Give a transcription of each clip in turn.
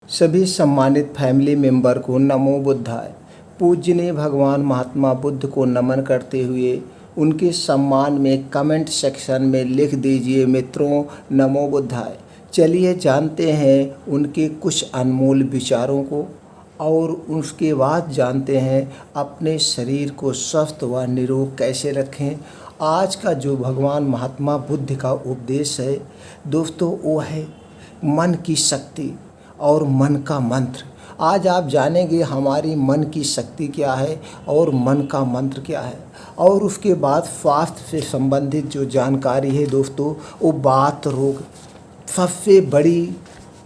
सभी सम्मानित family member को नमो बुद्धाय। पूजनीय भगवान महात्मा बुद्ध को नमन करते हुए उनके सम्मान में कमेंट सेक्शन में लिख दीजिए मित्रों नमो बुद्धाय। चलिए जानते हैं उनके कुछ अनमोल विचारों को और उसके बाद जानते हैं अपने शरीर को स्वस्थ व निरोग कैसे रखें। आज का जो भगवान महात्मा बुद्ध का उपदेश है दोस्तों वो है मन की शक्ति और मन का मंत्र। आज आप जानेंगे हमारी मन की शक्ति क्या है और मन का मंत्र क्या है। और उसके बाद स्वास्थ्य से संबंधित जो जानकारी है दोस्तों वो बात रोग सबसे बड़ी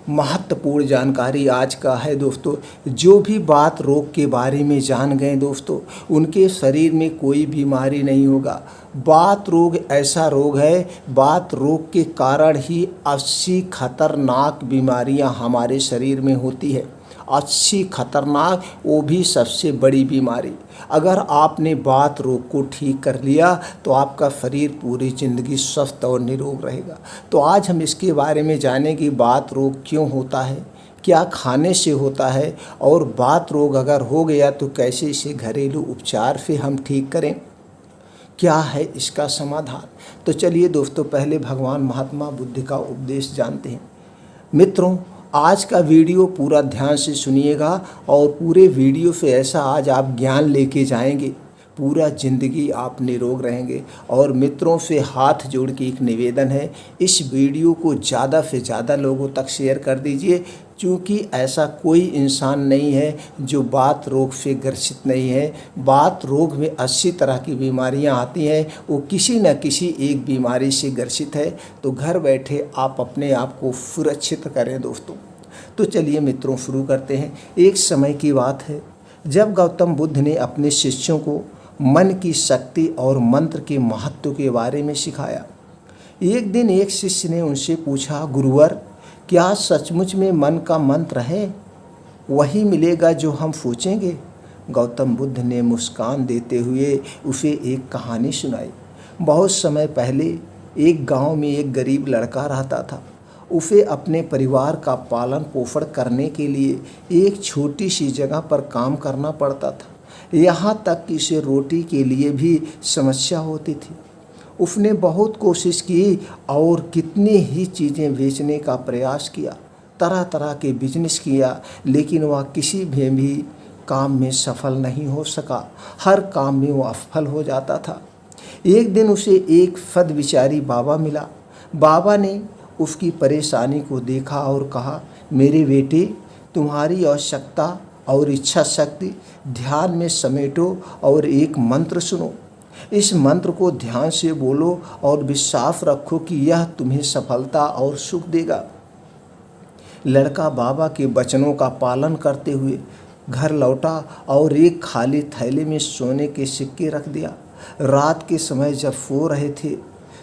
महत्वपूर्ण जानकारी आज का है दोस्तों। जो भी बात रोग के बारे में जान गए दोस्तों उनके शरीर में कोई बीमारी नहीं होगा। बात रोग ऐसा रोग है, बात रोग के कारण ही 80 खतरनाक बीमारियां हमारे शरीर में होती है। 80 खतरनाक, वो भी सबसे बड़ी बीमारी। अगर आपने बात रोग को ठीक कर लिया तो आपका शरीर पूरी ज़िंदगी स्वस्थ और निरोग रहेगा। तो आज हम इसके बारे में जानेंगे बात रोग क्यों होता है, क्या खाने से होता है और बात रोग अगर हो गया तो कैसे इसे घरेलू उपचार से हम ठीक करें, क्या है इसका समाधान। तो चलिए दोस्तों पहले भगवान महात्मा बुद्ध का उपदेश जानते हैं। मित्रों आज का वीडियो पूरा ध्यान से सुनिएगा और पूरे वीडियो से ऐसा आज आप ज्ञान लेके जाएंगे, पूरा ज़िंदगी आप निरोग रहेंगे। और मित्रों से हाथ जोड़ के एक निवेदन है, इस वीडियो को ज़्यादा से ज़्यादा लोगों तक शेयर कर दीजिए, क्योंकि ऐसा कोई इंसान नहीं है जो बात रोग से ग्रसित नहीं है। बात रोग में 80 तरह की बीमारियां आती हैं, वो किसी न किसी एक बीमारी से ग्रसित है। तो घर बैठे आप अपने आप को सुरक्षित करें दोस्तों। तो चलिए मित्रों शुरू करते हैं। एक समय की बात है जब गौतम बुद्ध ने अपने शिष्यों को मन की शक्ति और मंत्र के महत्व के बारे में सिखाया। एक दिन एक शिष्य ने उनसे पूछा, गुरुवर क्या सचमुच में मन का मंत्र है, वही मिलेगा जो हम सोचेंगे? गौतम बुद्ध ने मुस्कान देते हुए उसे एक कहानी सुनाई। बहुत समय पहले एक गांव में एक गरीब लड़का रहता था। उसे अपने परिवार का पालन पोषण करने के लिए एक छोटी सी जगह पर काम करना पड़ता था। यहाँ तक कि उसे रोटी के लिए भी समस्या होती थी। उसने बहुत कोशिश की और कितनी ही चीज़ें बेचने का प्रयास किया, तरह तरह के बिजनेस किया, लेकिन वह किसी भी काम में सफल नहीं हो सका। हर काम में वह असफल हो जाता था। एक दिन उसे एक सद्विचारी बाबा मिला। बाबा ने उसकी परेशानी को देखा और कहा, मेरे बेटे तुम्हारी आवश्यकता और इच्छा शक्ति ध्यान में समेटो और एक मंत्र सुनो। इस मंत्र को ध्यान से बोलो और विश्वास रखो कि यह तुम्हें सफलता और सुख देगा। लड़का बाबा के वचनों का पालन करते हुए घर लौटा और एक खाली थैले में सोने के सिक्के रख दिया। रात के समय जब सो रहे थे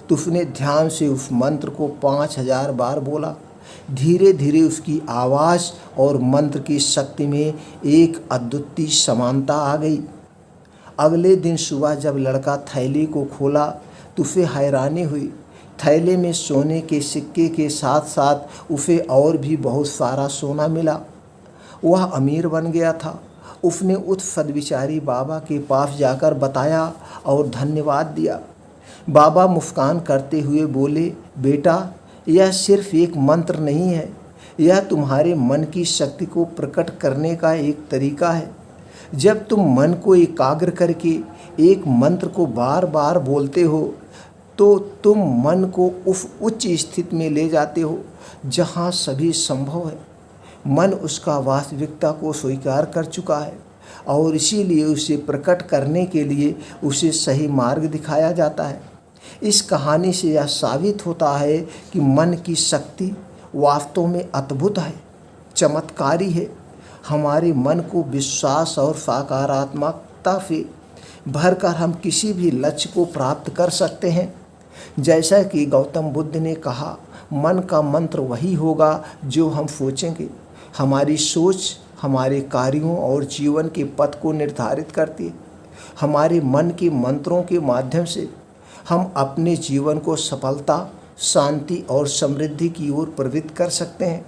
तो उसने ध्यान से उस मंत्र को 5000 बार बोला। धीरे धीरे उसकी आवाज़ और मंत्र की शक्ति में एक अद्वितीय समानता आ गई। अगले दिन सुबह जब लड़का थैली को खोला तो उसे हैरानी हुई। थैले में सोने के सिक्के के साथ साथ उसे और भी बहुत सारा सोना मिला। वह अमीर बन गया था। उसने उस सद्विचारी बाबा के पास जाकर बताया और धन्यवाद दिया। बाबा मुस्कान करते हुए बोले, बेटा यह सिर्फ एक मंत्र नहीं है, यह तुम्हारे मन की शक्ति को प्रकट करने का एक तरीका है। जब तुम मन को एकाग्र करके एक मंत्र को बार बार बोलते हो तो तुम मन को उस उच्च स्थिति में ले जाते हो जहाँ सभी संभव है। मन उसका वास्तविकता को स्वीकार कर चुका है और इसीलिए उसे प्रकट करने के लिए उसे सही मार्ग दिखाया जाता है। इस कहानी से यह साबित होता है कि मन की शक्ति वास्तव में अद्भुत है, चमत्कारी है। हमारे मन को विश्वास और सकारात्मकता से भरकर हम किसी भी लक्ष्य को प्राप्त कर सकते हैं। जैसा कि गौतम बुद्ध ने कहा, मन का मंत्र वही होगा जो हम सोचेंगे। हमारी सोच हमारे कार्यों और जीवन के पथ को निर्धारित करती है। हमारे मन के मंत्रों के माध्यम से हम अपने जीवन को सफलता, शांति और समृद्धि की ओर प्रवृत्त कर सकते हैं।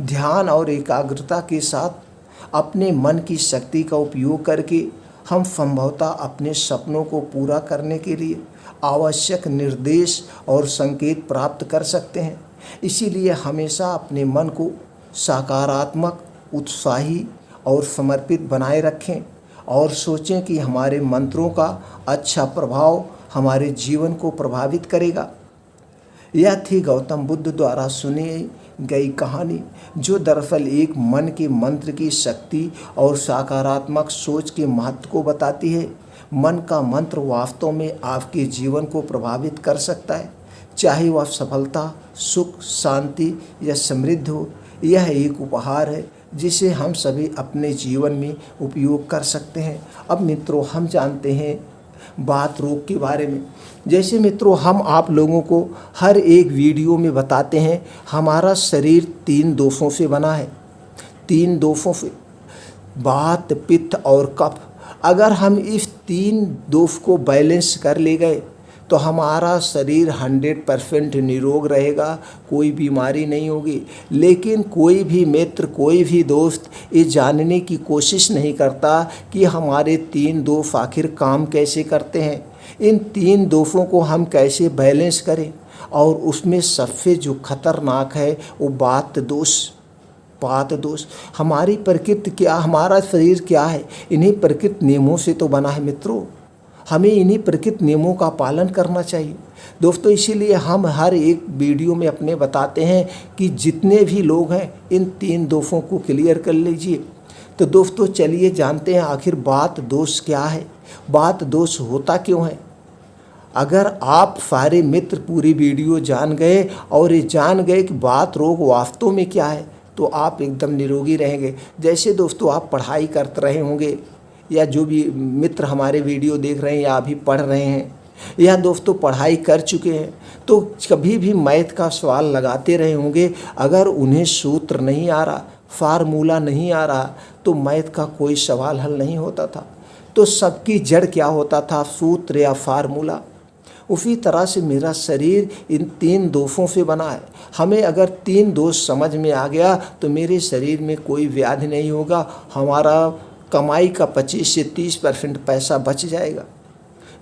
ध्यान और एकाग्रता के साथ अपने मन की शक्ति का उपयोग करके हम संभवतः अपने सपनों को पूरा करने के लिए आवश्यक निर्देश और संकेत प्राप्त कर सकते हैं। इसीलिए हमेशा अपने मन को सकारात्मक, उत्साही और समर्पित बनाए रखें और सोचें कि हमारे मंत्रों का अच्छा प्रभाव हमारे जीवन को प्रभावित करेगा। यह थी गौतम बुद्ध द्वारा सुनी गई कहानी, जो दरअसल एक मन के मंत्र की शक्ति और सकारात्मक सोच के महत्व को बताती है। मन का मंत्र वास्तव में आपके जीवन को प्रभावित कर सकता है, चाहे वह सफलता, सुख, शांति या समृद्धि हो। यह एक उपहार है जिसे हम सभी अपने जीवन में उपयोग कर सकते हैं। अब मित्रों, हम जानते हैं बात रोग के बारे में। जैसे मित्रों, हम आप लोगों को हर एक वीडियो में बताते हैं, हमारा शरीर 3 दोषों से बना है। 3 दोषों से, वात, पित्त और कफ। अगर हम इस 3 दोष को बैलेंस कर ले गए तो हमारा शरीर 100% निरोग रहेगा, कोई बीमारी नहीं होगी। लेकिन कोई भी मित्र, कोई भी दोस्त ये जानने की कोशिश नहीं करता कि हमारे 3 दोष आखिर काम कैसे करते हैं, इन 3 दोषों को हम कैसे बैलेंस करें। और उसमें सबसे जो खतरनाक है वो वात दोष। हमारी प्रकृति क्या, हमारा शरीर क्या है, इन्हीं प्रकृति नियमों से तो बना है मित्रों। हमें इन्हीं प्रकृति नियमों का पालन करना चाहिए दोस्तों। इसीलिए हम हर एक वीडियो में अपने बताते हैं कि जितने भी लोग हैं इन 3 दोषों को क्लियर कर लीजिए। तो दोस्तों चलिए जानते हैं आखिर वात दोष क्या है, वात दोष होता क्यों है। अगर आप सारे मित्र पूरी वीडियो जान गए और ये जान गए कि वात रोग वास्तव में क्या है, तो आप एकदम निरोगी रहेंगे। जैसे दोस्तों आप पढ़ाई करते रहे होंगे, या जो भी मित्र हमारे वीडियो देख रहे हैं या अभी पढ़ रहे हैं, या दोस्तों पढ़ाई कर चुके हैं, तो कभी भी मैथ का सवाल लगाते रहे होंगे। अगर उन्हें सूत्र नहीं आ रहा, फार्मूला नहीं आ रहा, तो मैथ का कोई सवाल हल नहीं होता था। तो सबकी जड़ क्या होता था, सूत्र या फार्मूला। उसी तरह से मेरा शरीर इन 3 दोषों से बना है। हमें अगर 3 दोष समझ में आ गया तो मेरे शरीर में कोई व्याधि नहीं होगा, हमारा कमाई का 25 से 30% पैसा बच जाएगा।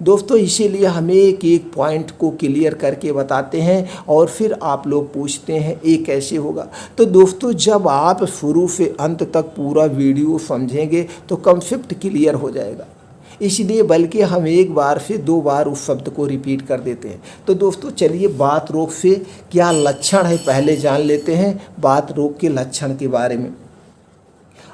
दोस्तों इसीलिए हमें एक पॉइंट को क्लियर करके बताते हैं और फिर आप लोग पूछते हैं ये कैसे होगा। तो दोस्तों जब आप शुरू से अंत तक पूरा वीडियो समझेंगे तो कॉन्सेप्ट क्लियर हो जाएगा। इसलिए बल्कि हम एक बार से 2 बार उस शब्द को रिपीट कर देते हैं। तो दोस्तों चलिए वात रोग से क्या लक्षण है पहले जान लेते हैं, वात रोग के लक्षण के बारे में।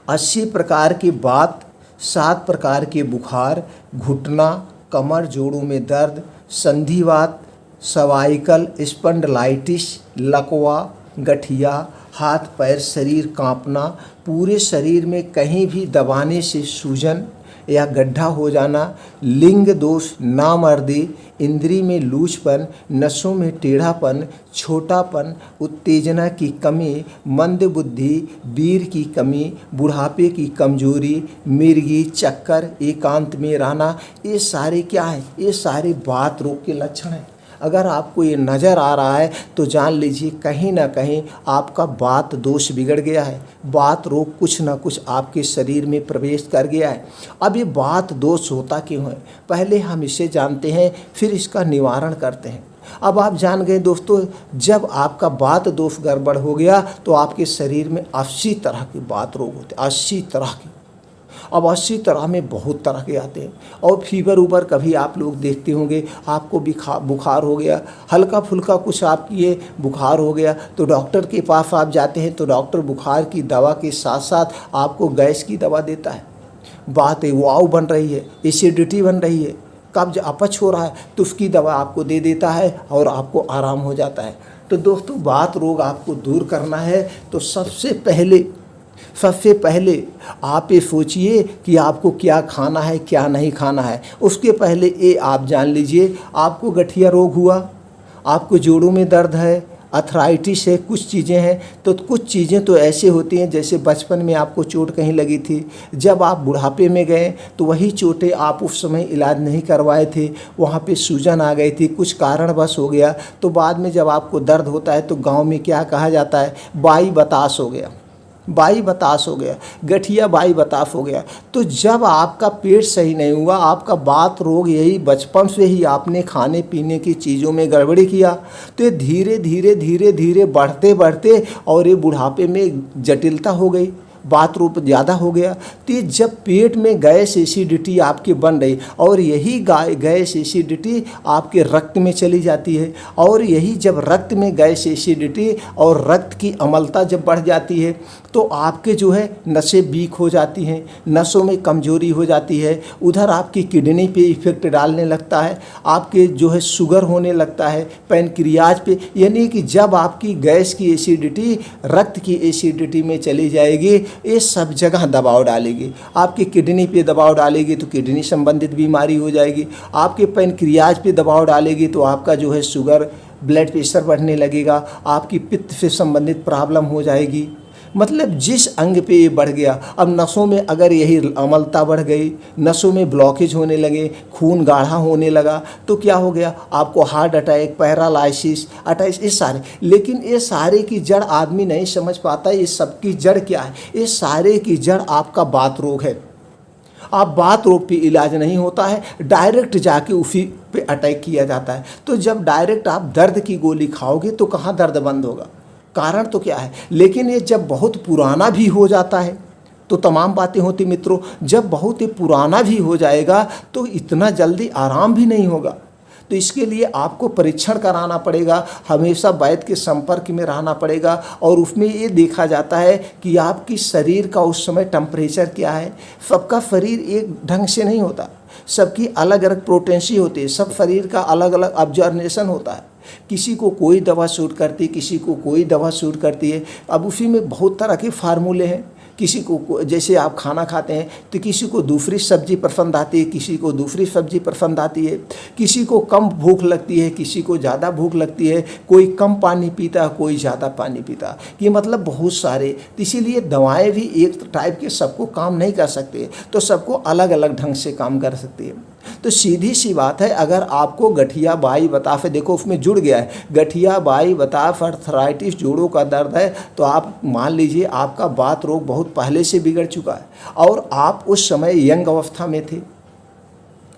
80 प्रकार की वात, 7 प्रकार के बुखार, घुटना, कमर, जोड़ों में दर्द, संधिवात, सर्वाइकल स्पॉन्डिलाइटिस, लकवा, गठिया, हाथ पैर शरीर कांपना, पूरे शरीर में कहीं भी दबाने से सूजन या गड्ढा हो जाना, लिंग दोष, नामर्दी, इंद्री में लूचपन, नसों में टेढ़ापन, छोटापन, उत्तेजना की कमी, मंद बुद्धि, वीर की कमी, बुढ़ापे की कमजोरी, मिर्गी, चक्कर, एकांत में रहना, ये सारे क्या है, ये सारे वात रोग के लक्षण हैं। अगर आपको ये नज़र आ रहा है तो जान लीजिए कहीं ना कहीं आपका वात दोष बिगड़ गया है, वात रोग कुछ ना कुछ आपके शरीर में प्रवेश कर गया है। अब ये वात दोष होता क्यों है, पहले हम इसे जानते हैं फिर इसका निवारण करते हैं। अब आप जान गए दोस्तों, जब आपका वात दोष गड़बड़ हो गया तो आपके शरीर में 80 तरह के वात रोग होते हैं, 80 तरह के। अब 80 तरह में बहुत तरह के आते हैं। और फीवर ऊपर कभी आप लोग देखते होंगे, आपको बुखार हो गया, हल्का फुल्का कुछ आपकी ये बुखार हो गया तो डॉक्टर के पास आप जाते हैं तो डॉक्टर बुखार की दवा के साथ साथ आपको गैस की दवा देता है। बात है वायु बन रही है, एसिडिटी बन रही है, कब्ज अपच हो रहा है तो उसकी दवा आपको दे देता है और आपको आराम हो जाता है। तो दोस्तों वात रोग आपको दूर करना है तो सबसे पहले आप ये सोचिए कि आपको क्या खाना है क्या नहीं खाना है। उसके पहले ये आप जान लीजिए, आपको गठिया रोग हुआ, आपको जोड़ों में दर्द है, अथराइटिस है, कुछ चीज़ें हैं। तो कुछ चीज़ें तो ऐसे होती हैं, जैसे बचपन में आपको चोट कहीं लगी थी, जब आप बुढ़ापे में गए तो वही चोटें आप उस समय इलाज नहीं करवाए थे, वहाँ पे सूजन आ गई थी, कुछ कारणवश हो गया, तो बाद में जब आपको दर्द होता है तो गांव में क्या कहा जाता है, बाई बतास हो गया, बाई बतास हो गया, गठिया बाई बतास हो गया। तो जब आपका पेट सही नहीं हुआ, आपका बात रोग यही बचपन से ही आपने खाने पीने की चीज़ों में गड़बड़ी किया, तो ये धीरे धीरे धीरे धीरे बढ़ते बढ़ते और ये बुढ़ापे में जटिलता हो गई, बात रूप ज़्यादा हो गया। तो ये जब पेट में गैस एसिडिटी आपके बन रही और यही गैस एसिडिटी आपके रक्त में चली जाती है, और यही जब रक्त में गैस एसिडिटी और रक्त की अम्लता जब बढ़ जाती है तो आपके जो है नसें वीक हो जाती हैं, नसों में कमजोरी हो जाती है, उधर आपकी किडनी पे इफेक्ट डालने लगता है, आपके जो है शुगर होने लगता है, पैनक्रियाज पे, यानी कि जब आपकी गैस की एसिडिटी रक्त की एसिडिटी में चली जाएगी, ये सब जगह दबाव डालेगी, आपकी किडनी पे दबाव डालेगी तो किडनी संबंधित बीमारी हो जाएगी, आपके पैनक्रियाज पे दबाव डालेगी तो आपका जो है शुगर, ब्लड प्रेशर बढ़ने लगेगा, आपकी पित्त से संबंधित प्रॉब्लम हो जाएगी। मतलब जिस अंग पे ये बढ़ गया, अब नसों में अगर यही अम्लता बढ़ गई, नसों में ब्लॉकेज होने लगे, खून गाढ़ा होने लगा, तो क्या हो गया, आपको हार्ट अटैक, पैरालाइसिस, अटैक, ये सारे। लेकिन ये सारे की जड़ आदमी नहीं समझ पाता, ये सब की जड़ क्या है, ये सारे की जड़ आपका बात रोग है। आप बात रोग पे इलाज नहीं होता है, डायरेक्ट जाके उसी पे अटैक किया जाता है। तो जब डायरेक्ट आप दर्द की गोली खाओगे तो कहाँ दर्द बंद होगा, कारण तो क्या है। लेकिन ये जब बहुत पुराना भी हो जाता है तो तमाम बातें होती मित्रों, जब बहुत ही पुराना भी हो जाएगा तो इतना जल्दी आराम भी नहीं होगा। तो इसके लिए आपको परीक्षण कराना पड़ेगा, हमेशा वैद्य के संपर्क में रहना पड़ेगा, और उसमें ये देखा जाता है कि आपकी शरीर का उस समय टेम्परेचर क्या है। सबका शरीर एक ढंग से नहीं होता, सबकी अलग अलग पोटेंसी होती है, सब शरीर का अलग अलग ऑब्जर्वेशन होता है, किसी को कोई दवा सूट करती है, किसी को कोई दवा सूट करती है। अब उसी में बहुत तरह के फार्मूले हैं, किसी को जैसे आप खाना खाते हैं तो किसी को दूसरी सब्जी पसंद आती है, किसी को दूसरी सब्जी पसंद आती है, किसी को कम भूख लगती है, किसी को ज़्यादा भूख लगती है, कोई कम पानी पीता, कोई ज़्यादा पानी पीता, ये मतलब बहुत सारे। तो इसीलिए दवाएं भी एक टाइप के सबको काम नहीं कर सकते, तो सबको अलग अलग ढंग से काम कर सकती है। तो सीधी सी बात है, अगर आपको गठिया बाई बताफ, देखो उसमें जुड़ गया है, गठिया बाई बताफ, अर्थराइटिस, जोड़ों का दर्द है, तो आप मान लीजिए आपका बात रोग बहुत पहले से बिगड़ चुका है और आप उस समय यंग अवस्था में थे।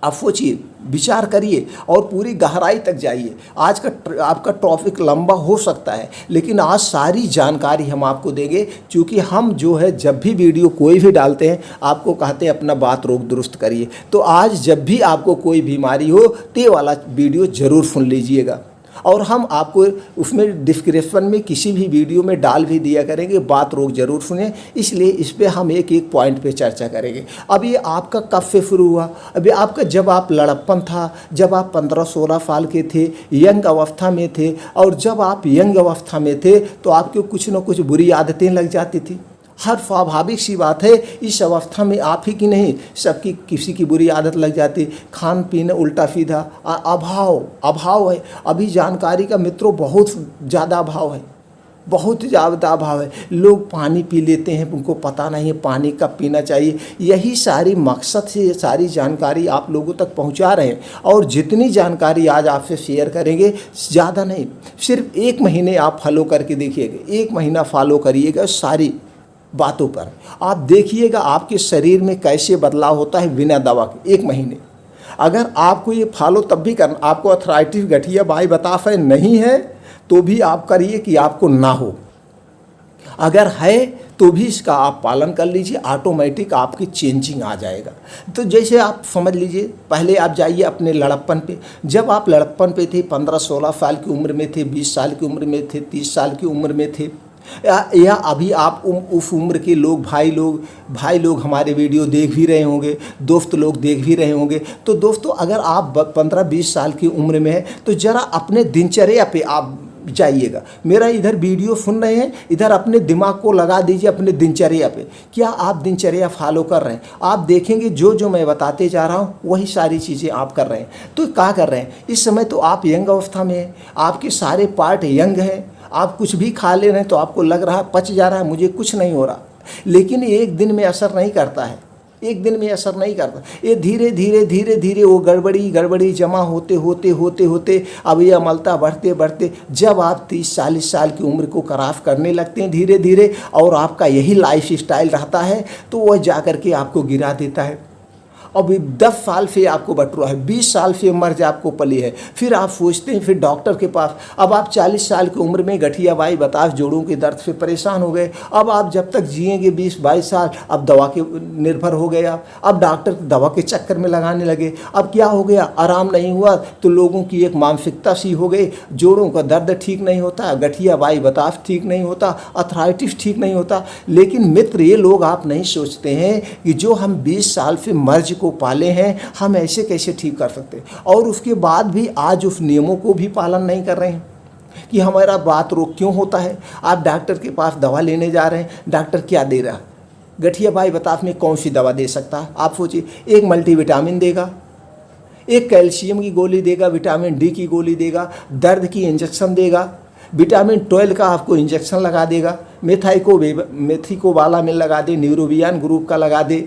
आप सोचिए, विचार करिए और पूरी गहराई तक जाइए। आज का आपका टॉपिक लंबा हो सकता है, लेकिन आज सारी जानकारी हम आपको देंगे, क्योंकि हम जो है जब भी वीडियो कोई भी डालते हैं आपको कहते हैं अपना बात रोग दुरुस्त करिए। तो आज जब भी आपको कोई बीमारी हो तो ये वाला वीडियो ज़रूर सुन लीजिएगा, और हम आपको उसमें डिस्क्रिप्शन में किसी भी वीडियो में डाल भी दिया करेंगे, बात रोग जरूर सुने। इसलिए इस पे हम एक एक पॉइंट पे चर्चा करेंगे। अब ये आपका कब से शुरू हुआ, अभी आपका जब आप लड़प्पन था, जब आप 15-16 साल के थे, यंग अवस्था में थे, और जब आप यंग अवस्था में थे तो आपको कुछ न कुछ बुरी आदतें लग जाती थी। हर स्वाभाविक सी बात है, इस अवस्था में आप ही की नहीं, सबकी किसी की बुरी आदत लग जाती, खान पीना उल्टा सीधा, अभाव है। अभी जानकारी का मित्रों बहुत ज़्यादा अभाव है, बहुत ज़्यादा अभाव है। लोग पानी पी लेते हैं, उनको पता नहीं है पानी कब पीना चाहिए। यही सारी मकसद से ये सारी जानकारी आप लोगों तक पहुंचा रहे हैं, और जितनी जानकारी आज आपसे शेयर करेंगे, ज़्यादा नहीं, सिर्फ 1 महीने आप फॉलो करके देखिएगा, 1 महीना फॉलो करिएगा सारी बातों पर, आप देखिएगा आपके शरीर में कैसे बदलाव होता है बिना दवा के। 1 महीने अगर आपको ये फॉलो तब भी करना, आपको अर्थराइटिस, गठिया बाई बताफ नहीं है तो भी आप करिए कि आपको ना हो, अगर है तो भी इसका आप पालन कर लीजिए, ऑटोमेटिक आपकी चेंजिंग आ जाएगा। तो जैसे आप समझ लीजिए, पहले आप जाइए अपने लड़प्पन पे, जब आप लड़प्पन पे थे, 15-16 साल की उम्र में थे, 20 साल की उम्र में थे, 30 साल की उम्र में थे, या अभी आप उस उम्र के लोग, भाई लोग हमारे वीडियो देख भी रहे होंगे, दोस्त लोग देख भी रहे होंगे। तो दोस्तों, अगर आप 15-20 साल की उम्र में हैं तो ज़रा अपने दिनचर्या पे आप जाइएगा। मेरा इधर वीडियो सुन रहे हैं, इधर अपने दिमाग को लगा दीजिए अपने दिनचर्या पे, क्या आप दिनचर्या फॉलो कर रहे हैं। आप देखेंगे जो मैं बताते जा रहा हूँ वही सारी चीज़ें आप कर रहे हैं। तो क्या कर रहे हैं, इस समय तो आप यंग अवस्था में हैं, आपके सारे पार्ट यंग हैं, आप कुछ भी खा ले रहे हैं तो आपको लग रहा है पच जा रहा है, मुझे कुछ नहीं हो रहा, लेकिन एक दिन में असर नहीं करता है, एक दिन में असर नहीं करता। ये धीरे धीरे धीरे धीरे वो गड़बड़ी जमा होते होते होते होते अब ये अमलता बढ़ते बढ़ते जब आप 30-40 साल की उम्र को क्रॉस करने लगते हैं धीरे धीरे, और आपका यही लाइफ स्टाइल रहता है, तो वह जा कर के आपको गिरा देता है। अभी 10 साल से आपको बटुआ है, 20 साल से मर्ज आपको पली है, फिर आप सोचते हैं फिर डॉक्टर के पास। अब आप 40 साल की उम्र में गठिया बाई बताश जोड़ों के दर्द से परेशान हो गए। अब आप जब तक जिएंगे 20-22 साल, अब दवा के निर्भर हो गए आप। अब डॉक्टर दवा के चक्कर में लगाने लगे। अब क्या हो गया, आराम नहीं हुआ तो लोगों की एक मानसिकता सी हो गई, जोड़ों का दर्द ठीक नहीं होता, गठिया बाई बताश ठीक नहीं होता, अर्थराइटिस ठीक नहीं होता। लेकिन मित्र, ये लोग आप नहीं सोचते हैं कि जो हम 20 साल से मर्ज को पाले हैं, हम ऐसे कैसे ठीक कर सकते हैं, और उसके बाद भी आज उस नियमों को भी पालन नहीं कर रहे हैं कि हमारा बात रोग क्यों होता है। आप डॉक्टर के पास दवा लेने जा रहे हैं, डॉक्टर क्या दे रहा है, गठिया बाई बताश में कौन सी दवा दे सकता है। आप सोचिए, एक मल्टीविटामिन देगा, एक कैल्शियम की गोली देगा, विटामिन डी की गोली देगा, दर्द की इंजेक्शन देगा, विटामिन 12 का आपको इंजेक्शन लगा देगा, मेथिकोबालामिन लगा दे, न्यूरोबियान ग्रुप का लगा दे,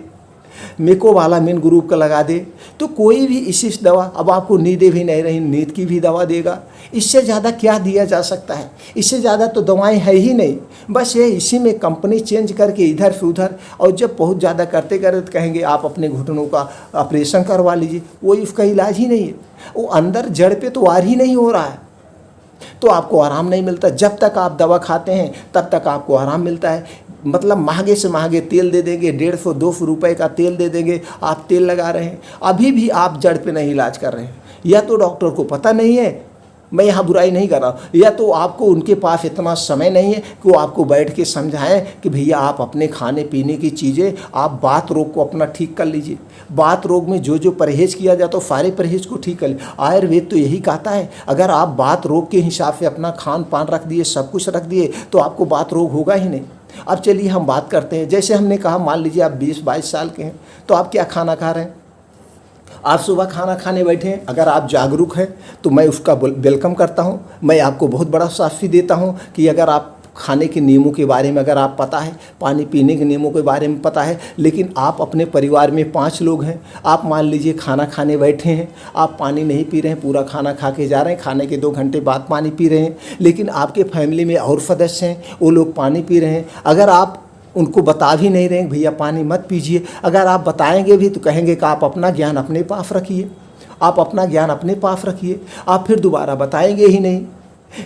मेकोबालामिन ग्रुप का लगा दे, तो कोई भी इसी दवा। अब आपको नींदें भी नहीं रही, नींद की भी दवा देगा। इससे ज़्यादा क्या दिया जा सकता है, इससे ज़्यादा तो दवाएं है ही नहीं। बस ये इसी में कंपनी चेंज करके इधर से उधर, और जब बहुत ज़्यादा करते करते तो कहेंगे आप अपने घुटनों का ऑपरेशन करवा लीजिए, वही उसका इलाज ही नहीं है। वो अंदर जड़ पे तो वार ही नहीं हो रहा है, तो आपको आराम नहीं मिलता। जब तक आप दवा खाते हैं तब तक आपको आराम मिलता है। मतलब महंगे से महंगे तेल दे देंगे, 150-200 रुपए का तेल दे देंगे, आप तेल लगा रहे हैं, अभी भी आप जड़ पे नहीं इलाज कर रहे हैं। या तो डॉक्टर को पता नहीं है, मैं यहाँ बुराई नहीं कर रहा हूँ, या तो आपको उनके पास इतना समय नहीं है कि वो आपको बैठ के समझाएं कि भैया आप अपने खाने पीने की चीज़ें, आप बात रोग को अपना ठीक कर लीजिए। बात रोग में जो जो परहेज़ किया जाता है सारे परहेज़ को ठीक कर लीजिए। आयुर्वेद तो यही कहता है, अगर आप बात रोग के हिसाब से अपना खान पान रख दिए, सब कुछ रख दिए, तो आपको बात रोग होगा ही नहीं। अब चलिए हम बात करते हैं, जैसे हमने कहा, मान लीजिए आप 20-22 साल के हैं, तो आप क्या खाना खा रहे हैं। आप सुबह खाना खाने बैठे हैं, अगर आप जागरूक हैं तो मैं उसका वेलकम करता हूं। मैं आपको बहुत बड़ा शाबाशी देता हूं कि अगर आप खाने के नियमों के बारे में अगर आप पता है, पानी पीने के नियमों के बारे में पता है, लेकिन आप अपने परिवार में 5 लोग हैं, आप मान लीजिए खाना खाने बैठे हैं, आप पानी नहीं पी रहे हैं, पूरा खाना खा के जा रहे हैं, खाने के 2 घंटे बाद पानी पी रहे हैं, लेकिन आपके फैमिली में और सदस्य हैं, वो लोग पानी पी रहे हैं। अगर आप उनको बता भी नहीं रहे हैं भैया पानी मत पीजिए, अगर आप बताएंगे भी तो कहेंगे कि आप अपना ज्ञान अपने पास रखिए, आप अपना ज्ञान अपने पास रखिए, आप फिर दोबारा बताएंगे ही नहीं।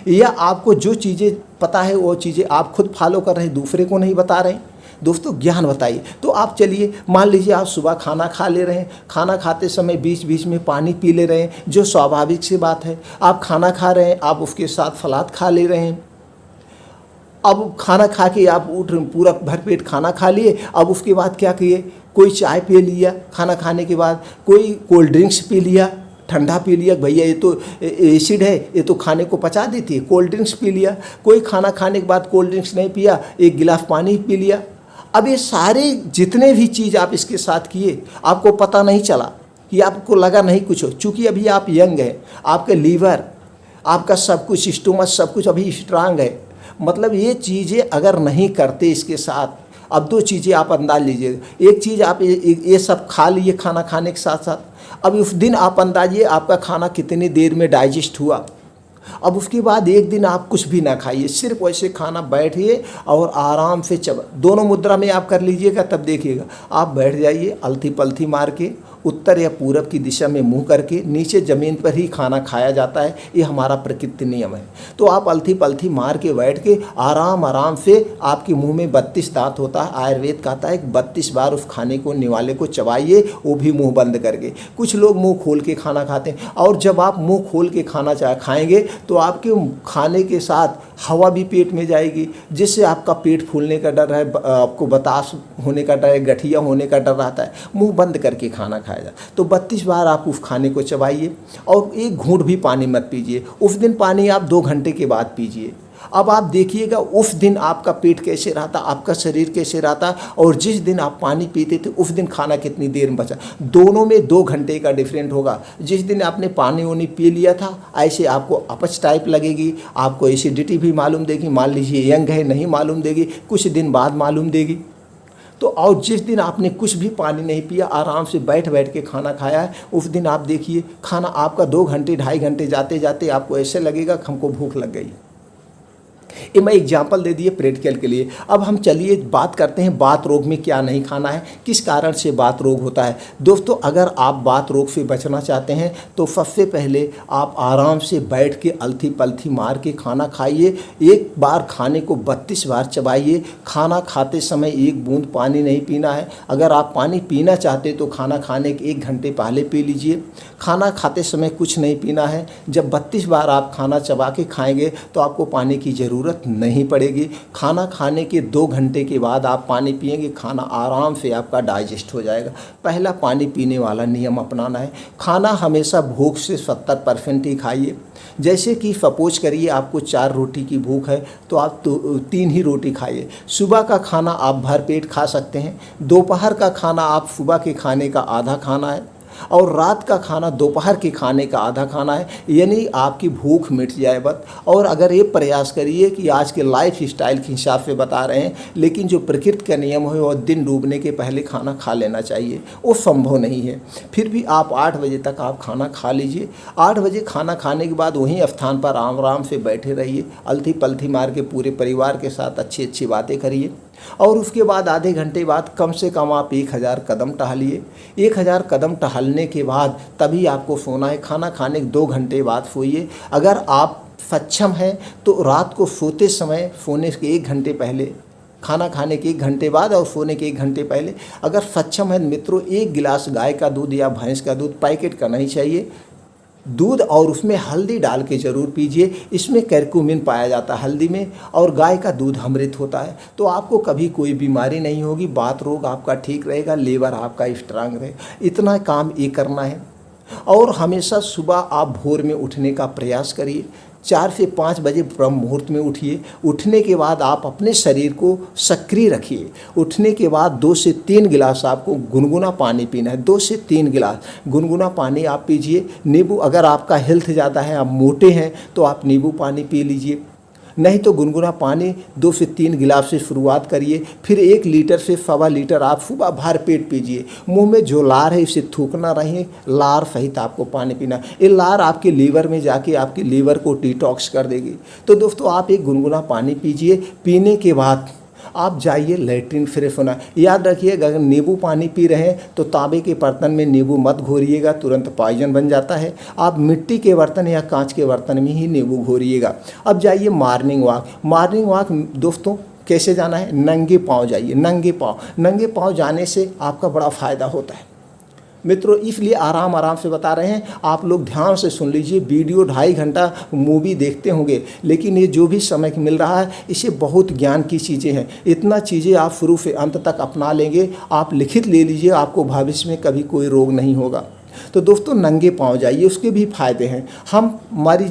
या आपको जो चीज़ें पता है वो चीज़ें आप खुद फॉलो कर रहे हैं, दूसरे को नहीं बता रहे हैं। दोस्तों, ज्ञान बताइए। तो आप चलिए, मान लीजिए आप सुबह खाना खा ले रहे हैं, खाना खाते समय बीच बीच में पानी पी ले रहे हैं, जो स्वाभाविक सी बात है। आप खाना खा रहे हैं, आप उसके साथ सलाद खा ले रहे हैं। अब खाना खा के आप उठ पूरा भरपेट खाना खा लिए, अब उसके बाद क्या किए, कोई चाय पी लिया, खाना खाने के बाद कोई कोल्ड ड्रिंक्स पी लिया, ठंडा पी लिया, भैया ये तो एसिड है, ये तो खाने को पचा देती है, कोल्ड ड्रिंक्स पी लिया। कोई खाना खाने के बाद कोल्ड ड्रिंक्स नहीं पिया, 1 गिलास पानी पी लिया। अब ये सारे जितने भी चीज़ आप इसके साथ किए, आपको पता नहीं चला, कि आपको लगा नहीं कुछ हो, चूँकि अभी आप यंग हैं, आपके लीवर, आपका सब कुछ, स्टोमच सब कुछ अभी स्ट्रांग है। मतलब ये चीज़ें अगर नहीं करते इसके साथ, अब 2 चीज़ें आप अंदाज लीजिएगा। एक चीज़ आप ये सब खा लिए खाना खाने के साथ साथ, अब उस दिन आप अंदाजिए आपका खाना कितनी देर में डाइजेस्ट हुआ। अब उसके बाद एक दिन आप कुछ भी ना खाइए, सिर्फ वैसे खाना बैठिए और आराम से दोनों मुद्रा में आप कर लीजिएगा, तब देखिएगा आप बैठ जाइए, अलथी पलथी मार के उत्तर या पूरब की दिशा में मुंह करके, नीचे ज़मीन पर ही खाना खाया जाता है, ये हमारा प्रकृति नियम है। तो आप अलथी पलथी मार के बैठ के आराम आराम से, आपके मुंह में 32 दांत होता है, आयुर्वेद कहता है 32 बार उस खाने को, निवाले को चबाइए, वो भी मुंह बंद करके। कुछ लोग मुंह खोल के खाना खाते हैं, और जब आप मुंह खोल के खाना खाएंगे तो आपके खाने के साथ हवा भी पेट में जाएगी, जिससे आपका पेट फूलने का डर है, आपको बताश होने का डर है, गठिया होने का डर रहता है। मुंह बंद करके खाना खाया जाए। तो 32 बार आप उस खाने को चबाइए, और 1 घूंट भी पानी मत पीजिए। उस दिन पानी आप 2 घंटे के बाद पीजिए। अब आप देखिएगा उस दिन आपका पेट कैसे रहता, आपका शरीर कैसे रहता, और जिस दिन आप पानी पीते थे उस दिन खाना कितनी देर में बचा, दोनों में 2 घंटे का डिफरेंट होगा। जिस दिन आपने पानी वानी पी लिया था ऐसे आपको अपच टाइप लगेगी, आपको एसिडिटी भी मालूम देगी, मान लीजिए यंग है नहीं मालूम देगी, कुछ दिन बाद मालूम देगी। तो और जिस दिन आपने कुछ भी पानी नहीं पिया, आराम से बैठ बैठ के खाना खाया है, उस दिन आप देखिए खाना आपका 2 घंटे 2.5 घंटे जाते जाते आपको ऐसे लगेगा कि हमको भूख लग गई। ये मैं एग्जाम्पल दे दिए प्रैक्टिकल के लिए। अब हम चलिए बात करते हैं बात रोग में क्या नहीं खाना है, किस कारण से बात रोग होता है। दोस्तों अगर आप बात रोग से बचना चाहते हैं तो सबसे पहले आप आराम से बैठ के अलथी पलथी मार के खाना खाइए। एक बार खाने को 32 बार चबाइए। खाना खाते समय एक बूंद पानी नहीं पीना है। अगर आप पानी पीना चाहते तो खाना खाने के 1 घंटे पहले पी लीजिए। खाना खाते समय कुछ नहीं पीना है। जब 32 बार आप खाना चबा के खाएंगे तो आपको पानी की ज़रूरत नहीं पड़ेगी। खाना खाने के 2 घंटे के बाद आप पानी पिएंगे, खाना आराम से आपका डाइजेस्ट हो जाएगा। पहला पानी पीने वाला नियम अपनाना है। खाना हमेशा भूख से 70% ही खाइए। जैसे कि सपोज करिए आपको 4 रोटी की भूख है तो आप 3 ही रोटी खाइए। सुबह का खाना आप भरपेट खा सकते हैं। दोपहर का खाना आप सुबह के खाने का आधा खाना है और रात का खाना दोपहर के खाने का आधा खाना है, यानी आपकी भूख मिट जाए बस। और अगर ये प्रयास करिए कि आज के लाइफ स्टाइल के हिसाब से बता रहे हैं, लेकिन जो प्रकृति का नियम है और दिन डूबने के पहले खाना खा लेना चाहिए, वो संभव नहीं है। फिर भी आप 8 बजे तक आप खाना खा लीजिए। 8 बजे खाना खाने के बाद वहीं स्थान पर आराम से बैठे रहिए, अलथी पलथी मार के पूरे परिवार के साथ अच्छी अच्छी बातें करिए। और उसके बाद आधे घंटे बाद कम से कम आप 1000 कदम टहलिए। 1000 कदम टहलने के बाद तभी आपको सोना है। खाना खाने के 2 घंटे बाद सोइए। अगर आप सक्षम हैं तो रात को सोते समय सोने के 1 घंटे पहले, खाना खाने के 1 घंटे बाद और सोने के 1 घंटे पहले अगर सक्षम है मित्रों, 1 गिलास गाय का दूध या भैंस का दूध, पैकेट का नहीं चाहिए, दूध और उसमें हल्दी डाल के ज़रूर पीजिए। इसमें कैरक्यूमिन पाया जाता है हल्दी में, और गाय का दूध अमृत होता है। तो आपको कभी कोई बीमारी नहीं होगी, बात रोग आपका ठीक रहेगा, लीवर आपका स्ट्रांग रहेगा। इतना काम ये करना है। और हमेशा सुबह आप भोर में उठने का प्रयास करिए। 4 से 5 बजे ब्रह्म मुहूर्त में उठिए। उठने के बाद आप अपने शरीर को सक्रिय रखिए। उठने के बाद 2 से 3 गिलास आपको गुनगुना पानी पीना है। 2 से 3 गिलास गुनगुना पानी आप पीजिए। नींबू, अगर आपका हेल्थ ज़्यादा है, आप मोटे हैं तो आप नींबू पानी पी लीजिए, नहीं तो गुनगुना पानी 2 से 3 गिलास से शुरुआत करिए। फिर 1 लीटर से 1.25 लीटर आप सुबह भर पेट पीजिए। मुंह में जो लार है इसे थूकना रहे, लार सहित आपको पानी पीना। ये लार आपके लीवर में जाके आपके लीवर को डिटॉक्स कर देगी। तो दोस्तों आप एक गुनगुना पानी पीजिए। पीने के बाद आप जाइए लैट्रिन फ्रेश होना। याद रखिएगा अगर नींबू पानी पी रहे हैं तो तांबे के बर्तन में नींबू मत घोरिएगा, तुरंत पॉइजन बन जाता है। आप मिट्टी के बर्तन या कांच के बर्तन में ही नींबू घोरिएगा। अब जाइए मॉर्निंग वॉक। मॉर्निंग वॉक दोस्तों कैसे जाना है? नंगे पाँव जाइए। नंगे पाँव जाने से आपका बड़ा फ़ायदा होता है मित्रों, इसलिए आराम से बता रहे हैं। आप लोग ध्यान से सुन लीजिए। वीडियो 2.5 घंटा मूवी देखते होंगे, लेकिन ये जो भी समय मिल रहा है इसे बहुत ज्ञान की चीज़ें हैं। इतना चीज़ें आप शुरू से अंत तक अपना लेंगे, आप लिखित ले लीजिए, आपको भविष्य में कभी कोई रोग नहीं होगा। तो दोस्तों नंगे पाँव जाइए, उसके भी फायदे हैं। हमारी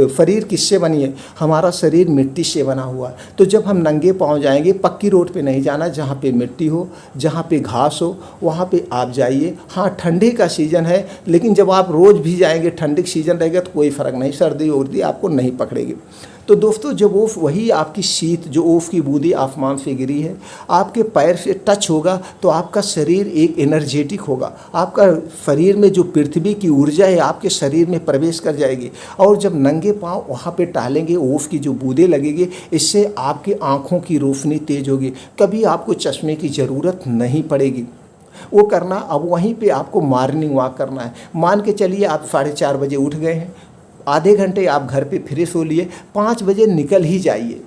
शरीर किससे बनी है? हमारा शरीर मिट्टी से बना हुआ है। तो जब हम नंगे पाँव जाएंगे, पक्की रोड पे नहीं जाना, जहाँ पे मिट्टी हो, जहाँ पे घास हो, वहाँ पे आप जाइए। हाँ ठंडी का सीज़न है, लेकिन जब आप रोज़ भी जाएंगे, ठंडी का सीज़न रहेगा तो कोई फ़र्क नहीं, सर्दी उर्दी आपको नहीं पकड़ेगी। तो दोस्तों जब ओफ वही आपकी शीत, जो ओफ की बूंदी आसमान से गिरी है, आपके पैर से टच होगा तो आपका शरीर एक एनर्जेटिक होगा। आपका शरीर में जो पृथ्वी की ऊर्जा है आपके शरीर में प्रवेश कर जाएगी। और जब नंगे पाँव वहाँ पे टहलेंगे, ओफ की जो बूंदें लगेगी, इससे आपकी आँखों की रोशनी तेज होगी। कभी आपको चश्मे की ज़रूरत नहीं पड़ेगी। वो करना, अब वहीं पे आपको मॉर्निंग वॉक करना है। मान के चलिए आप 4:30 बजे उठ गए हैं, आधे घंटे आप घर पे फ्रेश हो लिए, 5 बजे निकल ही जाइए।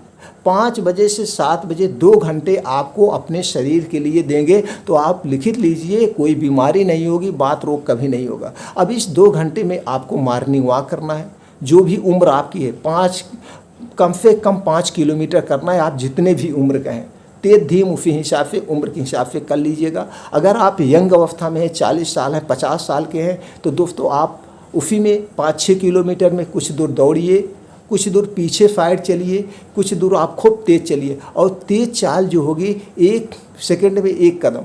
5 बजे से 7 बजे 2 घंटे आपको अपने शरीर के लिए देंगे तो आप लिखित लीजिए, कोई बीमारी नहीं होगी, बात रोग कभी नहीं होगा। अब इस 2 घंटे में आपको मॉर्निंग वॉक करना है। जो भी उम्र आपकी है, कम से कम 5 किलोमीटर करना है। आप जितने भी उम्र का हैं, तेज धीम उसी हिसाब से, उम्र के हिसाब से कर लीजिएगा। अगर आप यंग अवस्था में हैं, 40 साल हैं, 50 साल के हैं, तो दोस्तों आप उसी में 5-6 किलोमीटर में कुछ दूर दौड़िए कुछ दूर पीछे साइड चलिए, कुछ दूर आप खूब तेज़ चलिए। और तेज़ चाल जो होगी 1 सेकंड में 1 कदम,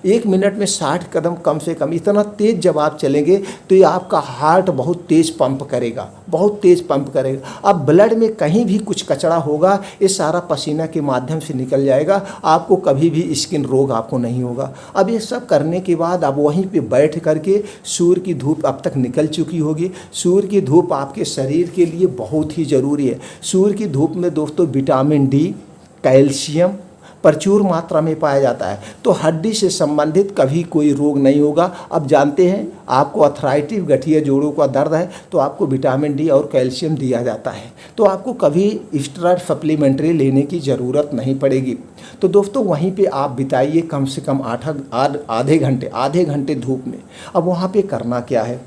1 मिनट में 60 कदम कम से कम। इतना तेज़ जब आप चलेंगे तो ये आपका हार्ट बहुत तेज़ पंप करेगा, बहुत तेज़ पंप करेगा। अब ब्लड में कहीं भी कुछ कचरा होगा ये सारा पसीना के माध्यम से निकल जाएगा, आपको कभी भी स्किन रोग आपको नहीं होगा। अब ये सब करने के बाद अब वहीं पे बैठ करके सूर्य की धूप अब तक निकल चुकी होगी। सूर्य की धूप आपके शरीर के लिए बहुत ही ज़रूरी है। सूर्य की धूप में दोस्तों विटामिन डी, कैल्शियम प्रचुर मात्रा में पाया जाता है, तो हड्डी से संबंधित कभी कोई रोग नहीं होगा। अब जानते हैं आपको अर्थराइटिस गठिया जोड़ों का दर्द है तो आपको विटामिन डी और कैल्शियम दिया जाता है, तो आपको कभी स्टेरॉइड सप्लीमेंट्री लेने की ज़रूरत नहीं पड़ेगी। तो दोस्तों वहीं पे आप बिताइए कम से कम आधे घंटे धूप में। अब वहाँ पे करना क्या है,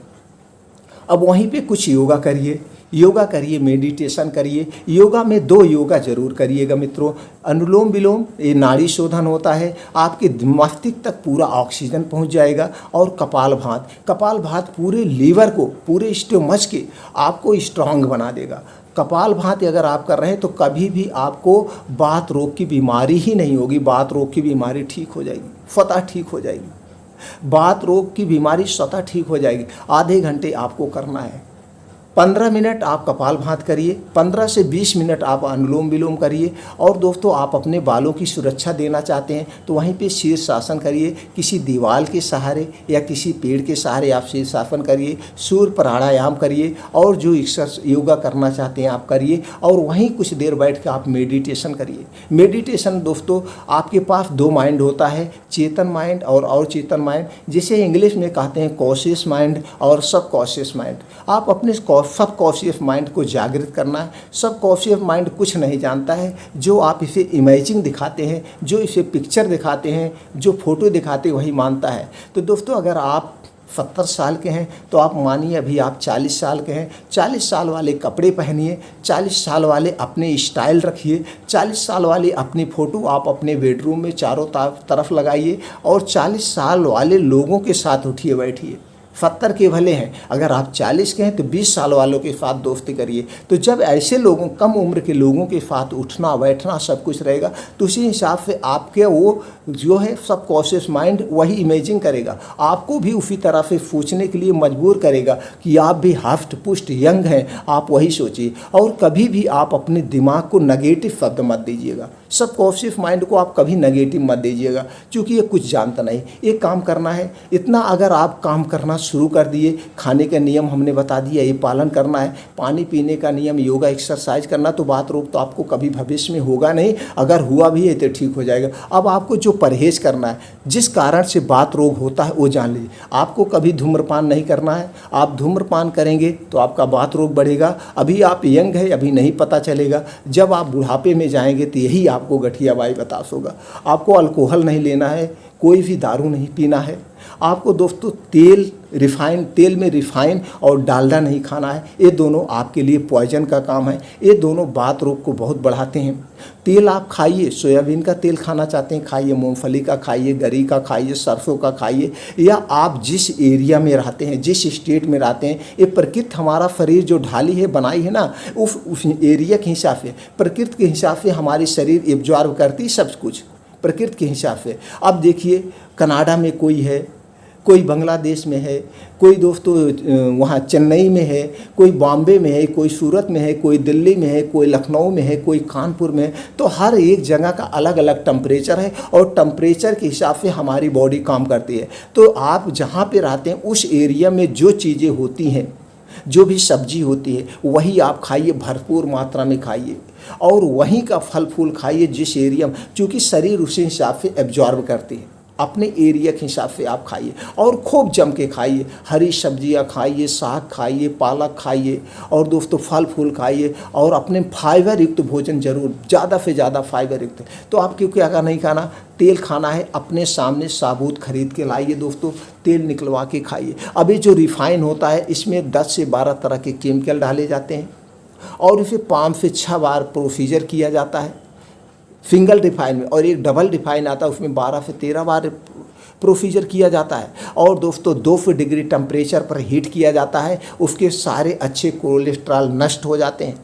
अब वहीं पे कुछ योगा करिए, मेडिटेशन करिए। योगा में 2 योगा जरूर करिएगा मित्रों। अनुलोम विलोम ये नाड़ी शोधन होता है, आपके मस्तिष्क तक पूरा ऑक्सीजन पहुंच जाएगा। और कपालभाति पूरे लीवर को, पूरे स्टोमच के आपको स्ट्रांग बना देगा। कपालभाति अगर आप कर रहे हैं तो कभी भी आपको बात रोग की बीमारी ही नहीं होगी। बात रोग की बीमारी ठीक हो जाएगी, स्वतः ठीक हो जाएगी। बात रोग की बीमारी स्वतः ठीक हो जाएगी। आधे घंटे आपको करना है। 15 मिनट आप कपालभाति करिए, 15 से 20 मिनट आप अनुलोम विलोम करिए। और दोस्तों आप अपने बालों की सुरक्षा देना चाहते हैं तो वहीं पे शीर्षासन करिए, किसी दीवार के सहारे या किसी पेड़ के सहारे आप शीर्षासन करिए, सूर्य प्राणायाम करिए। और जो योगा करना चाहते हैं आप करिए, और वहीं कुछ देर बैठ कर आप मेडिटेशन करिए। मेडिटेशन दोस्तों आपके पास 2 माइंड होता है, चेतन माइंड और अवचेतन माइंड, जिसे इंग्लिश में कहते हैं कॉन्शियस माइंड और सब कॉन्शियस माइंड। आप अपने सब कॉन्शियस माइंड को जागृत करना है। सब कॉन्शियस माइंड कुछ नहीं जानता है, जो आप इसे इमेजिंग दिखाते हैं, जो इसे पिक्चर दिखाते हैं, जो फोटो दिखाते हैं वही मानता है। तो दोस्तों अगर आप 70 साल के हैं तो आप मानिए अभी आप 40 साल के हैं। 40 साल वाले कपड़े पहनिए, 40 साल वाले अपने स्टाइल रखिए, 40 साल वाले अपनी फ़ोटो आप अपने बेडरूम में चारों तरफ लगाइए, और 40 साल वाले लोगों के साथ उठिए बैठिए। 70 के भले हैं, अगर आप 40 के हैं तो 20 साल वालों के साथ दोस्ती करिए। तो जब ऐसे लोगों, कम उम्र के लोगों के साथ उठना बैठना सब कुछ रहेगा तो उसी हिसाब से आपके वो जो है सब कॉन्शियस माइंड वही इमेजिंग करेगा, आपको भी उसी तरह से सोचने के लिए मजबूर करेगा कि आप भी हष्ट पुष्ट यंग हैं, आप वही सोचिए। और कभी भी आप अपने दिमाग को नेगेटिव शब्द मत दीजिएगा, सब कॉन्शियस माइंड को आप कभी नेगेटिव मत दीजिएगा, क्योंकि ये कुछ जानता नहीं। ये काम करना है इतना, अगर आप काम करना शुरू कर दिए, खाने का नियम हमने बता दिया ये पालन करना है, पानी पीने का नियम, योगा एक्सरसाइज करना, तो बात रोग तो आपको कभी भविष्य में होगा नहीं। अगर हुआ भी है तो ठीक हो जाएगा। अब आपको जो परहेज करना है, जिस कारण से बात रोग होता है वो जान लीजिए। आपको कभी धूम्रपान नहीं करना है। आप धूम्रपान करेंगे तो आपका बात रोग बढ़ेगा। अभी आप यंग है, अभी नहीं पता चलेगा, जब आप बुढ़ापे में जाएंगे तो यही आपको गठिया बाई बतास होगा। आपको अल्कोहल नहीं लेना है, कोई भी दारू नहीं पीना है। आपको दोस्तों तेल में रिफाइन और डालडा नहीं खाना है, ये दोनों आपके लिए पॉइजन का काम है। ये दोनों बात रोग को बहुत बढ़ाते हैं। तेल आप खाइए, सोयाबीन का तेल खाना चाहते हैं खाइए, मूंगफली का खाइए, गरी का खाइए, सरसों का खाइए। या आप जिस एरिया में रहते हैं, जिस स्टेट में रहते हैं, ये प्रकृति हमारा शरीर जो ढाली है बनाई है ना, उस एरिया के हिसाब से, प्रकृति के हिसाब से हमारी शरीर एब्जॉर्ब करती सब कुछ प्रकृति के हिसाब से। अब देखिए कनाडा में कोई है, कोई बांग्लादेश में है, कोई दोस्तों वहाँ चेन्नई में है, कोई बॉम्बे में है, कोई सूरत में है, कोई दिल्ली में है, कोई लखनऊ में है, कोई कानपुर में है। तो हर एक जगह का अलग अलग टेम्परेचर है, और टेम्परेचर के हिसाब से हमारी बॉडी काम करती है। तो आप जहाँ पे रहते हैं उस एरिया में जो चीज़ें होती हैं, जो भी सब्जी होती है, वही आप खाइए, भरपूर मात्रा में खाइए, और वहीं का फल फूल खाइए जिस एरिया में, क्योंकि शरीर उसी हिसाब से एब्जॉर्ब करती है। अपने एरिया के हिसाब से आप खाइए, और खूब जम के खाइए, हरी सब्जियां खाइए, साग खाइए, पालक खाइए, और दोस्तों फल फूल खाइए, और अपने फाइबर युक्त भोजन जरूर, ज़्यादा से ज़्यादा फाइबर युक्त। तो आपको क्या क्या नहीं खाना, तेल खाना है, अपने सामने साबुत खरीद के लाइए दोस्तों, तेल निकलवा के खाइए। अभी जो रिफाइन होता है इसमें 10 से 12 तरह के केमिकल डाले जाते हैं, और इसे 5 से 6 बार प्रोसीजर किया जाता है सिंगल रिफाइन में, और एक डबल रिफाइन आता है उसमें 12 से 13 बार प्रोसीजर किया जाता है। और दोस्तों 200 डिग्री टेम्परेचर पर हीट किया जाता है, उसके सारे अच्छे कोलेस्ट्रॉल नष्ट हो जाते हैं।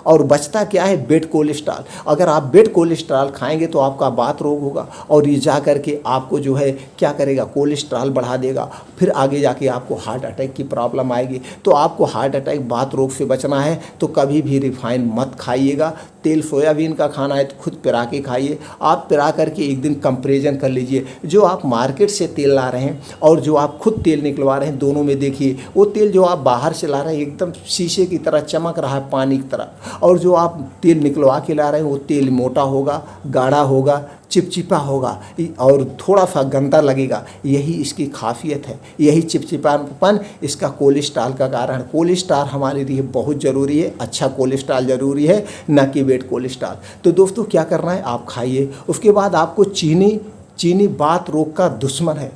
और बचता क्या है, बेड कोलेस्ट्रॉल। अगर आप बेड कोलेस्ट्रॉल खाएंगे तो आपका बात रोग होगा और ये जा करके आपको जो है क्या करेगा, कोलेस्ट्रॉल बढ़ा देगा। फिर आगे जाके आपको हार्ट अटैक की प्रॉब्लम आएगी। तो आपको हार्ट अटैक, बात रोग से बचना है तो कभी भी रिफाइन मत खाइएगा। तेल सोयाबीन का खाना है तो खुद पिरा के खाइए। आप पिरा करके एक दिन कंपेरिजन कर लीजिए, जो आप मार्केट से तेल ला रहे हैं और जो आप खुद तेल निकलवा रहे हैं, दोनों में देखिए वो तेल जो आप बाहर से ला रहे हैं एकदम शीशे की तरह चमक रहा है, पानी की तरह, और जो आप तेल निकलवा के ला रहे हैं वो तेल मोटा होगा, गाढ़ा होगा, चिपचिपा होगा और थोड़ा सा गंदा लगेगा। यही इसकी खासियत है, यही चिपचिपापन इसका कोलेस्ट्रॉल का कारण। कोलेस्ट्रॉल हमारे लिए बहुत ज़रूरी है, अच्छा कोलेस्ट्रॉल ज़रूरी है, न कि बेड कोलेस्ट्रॉल। तो दोस्तों क्या करना है, आप खाइए। उसके बाद आपको चीनी बात रोग का दुश्मन है।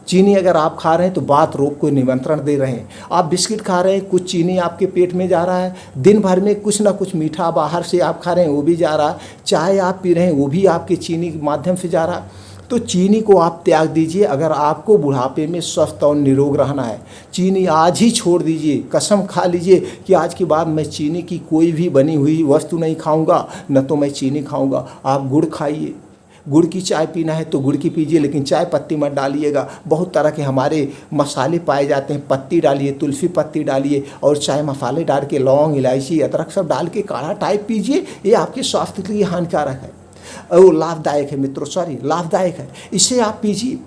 चीनी अगर आप खा रहे हैं तो बात रोग को निमंत्रण दे रहे हैं। आप बिस्किट खा रहे हैं, कुछ चीनी आपके पेट में जा रहा है। दिन भर में कुछ ना कुछ मीठा बाहर से आप खा रहे हैं, वो भी जा रहा है। चाय आप पी रहे हैं, वो भी आपके चीनी के माध्यम से जा रहा है। तो चीनी को आप त्याग दीजिए अगर आपको बुढ़ापे में स्वस्थ और निरोग रहना है। चीनी आज ही छोड़ दीजिए, कसम खा लीजिए कि आज के बाद मैं चीनी की कोई भी बनी हुई वस्तु नहीं खाऊंगा, न तो मैं चीनी खाऊंगा। आप गुड़ खाइए, गुड़ की चाय पीना है तो गुड़ की पीजिए, लेकिन चाय पत्ती मत डालिएगा। बहुत तरह के हमारे मसाले पाए जाते हैं, पत्ती डालिए, तुलसी पत्ती डालिए और चाय मसाले डाल के लौंग, इलायची, अदरक सब डाल के काढ़ा टाइप पीजिए। ये आपके स्वास्थ्य के लिए हानिकारक है और लाभदायक है मित्रों, लाभदायक है, इसे आप पीजिए।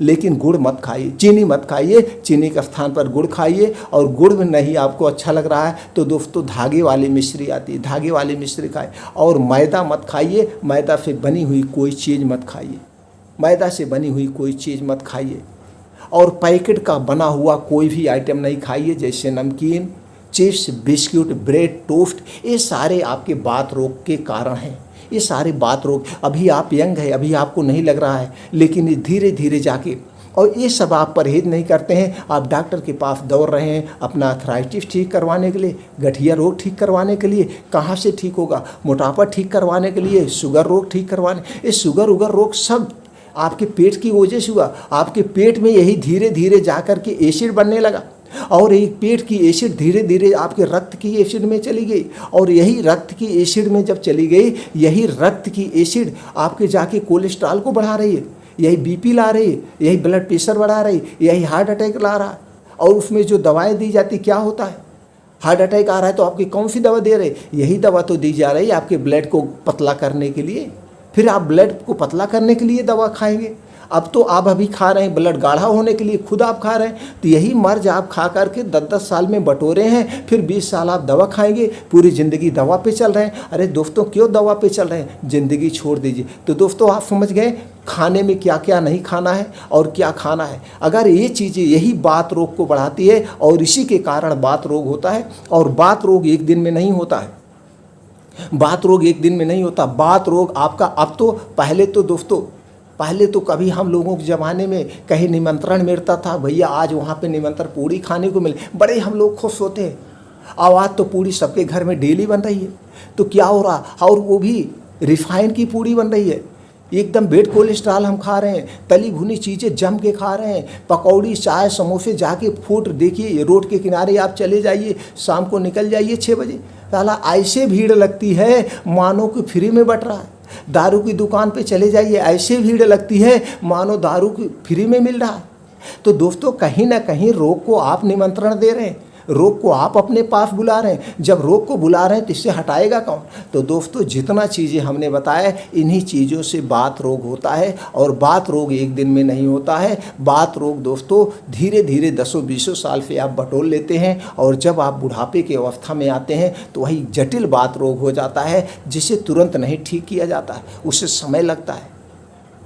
लेकिन गुड़ मत खाइए, चीनी मत खाइए। चीनी के स्थान पर गुड़ खाइए। और गुड़ में नहीं आपको अच्छा लग रहा है तो दोस्तों धागे वाली मिश्री आती है, धागे वाली मिश्री खाइए। और मैदा मत खाइए, मैदा से बनी हुई कोई चीज़ मत खाइए, मैदा से बनी हुई कोई चीज़ मत खाइए। और पैकेट का बना हुआ कोई भी आइटम नहीं खाइए, जैसे नमकीन, चिप्स, बिस्कुट, ब्रेड, टोस्ट। ये सारे आपके बात रोग के कारण हैं। ये सारे बात रोग, अभी आप यंग है, अभी आपको नहीं लग रहा है, लेकिन ये धीरे धीरे जाके, और ये सब आप परहेज नहीं करते हैं, आप डॉक्टर के पास दौड़ रहे हैं अपना आर्थराइटिस ठीक करवाने के लिए, गठिया रोग ठीक करवाने के लिए। कहाँ से ठीक होगा, मोटापा ठीक करवाने के लिए, शुगर रोग ठीक करवाने। ये शुगर उगर रोग सब आपके पेट की वजह से हुआ। आपके पेट में यही धीरे धीरे जा कर के एसिड बनने लगा और एक पेट की एसिड धीरे धीरे आपके रक्त की एसिड में चली गई, और यही रक्त की एसिड में जब चली गई, यही रक्त की एसिड आपके जाके कोलेस्ट्रॉल को बढ़ा रही है, यही बीपी ला रही है, यही ब्लड प्रेशर बढ़ा रही है, यही हार्ट अटैक ला रहा है। और उसमें जो दवाएं दी जाती क्या होता है, हार्ट अटैक आ रहा है तो आपकी कौन सी दवा दे रहे, यही दवा तो दी जा रही है आपके ब्लड को पतला करने के लिए। फिर आप ब्लड को पतला करने के लिए दवा खाएंगे। अब तो आप अभी खा रहे हैं ब्लड गाढ़ा होने के लिए, खुद आप खा रहे हैं, तो यही मर्ज आप खा करके 10-10 साल में बटोरे हैं। फिर 20 साल आप दवा खाएंगे, पूरी ज़िंदगी दवा पे चल रहे हैं। अरे दोस्तों क्यों दवा पे चल रहे हैं, ज़िंदगी छोड़ दीजिए। तो दोस्तों आप समझ गए खाने में क्या क्या नहीं खाना है और क्या खाना है। अगर ये चीज़ें यही बात रोग को बढ़ाती है और इसी के कारण बात रोग होता है। और बात रोग एक दिन में नहीं होता है, बात रोग एक दिन में नहीं होता। बात रोग आपका अब तो, पहले तो कभी हम लोगों के ज़माने में कहीं निमंत्रण मिलता था, भैया आज वहाँ पे निमंत्रण पूड़ी खाने को मिले, बड़े हम लोग खुश होते हैं। आवाज़ तो पूड़ी सबके घर में डेली बन रही है, तो क्या हो रहा, और वो भी रिफाइन की पूड़ी बन रही है। एकदम बेड कोलेस्ट्रॉल हम खा रहे हैं, तली भुनी चीज़ें जम के खा रहे हैं, पकौड़ी, चाय, समोसे जाके फूट। देखिए रोड के किनारे आप चले जाइए, शाम को निकल जाइए 6 बजे, साला ऐसे भीड़ लगती है मानो कि फ्री में बट रहा है। दारू की दुकान पे चले जाइए, ऐसे भीड़ लगती है मानो दारू की फ्री में मिल रहा है। तो दोस्तों कहीं ना कहीं रोग को आप निमंत्रण दे रहे हैं, रोग को आप अपने पास बुला रहे हैं। जब रोग को बुला रहे हैं तो इससे हटाएगा कौन। तो दोस्तों जितना चीज़ें हमने बताया, इन्हीं चीज़ों से बात रोग होता है। और बात रोग एक दिन में नहीं होता है। बात रोग दोस्तों धीरे धीरे 10-20 साल से आप बटोर लेते हैं, और जब आप बुढ़ापे की अवस्था में आते हैं तो वही जटिल बात रोग हो जाता है, जिसे तुरंत नहीं ठीक किया जाता है, उससे समय लगता है।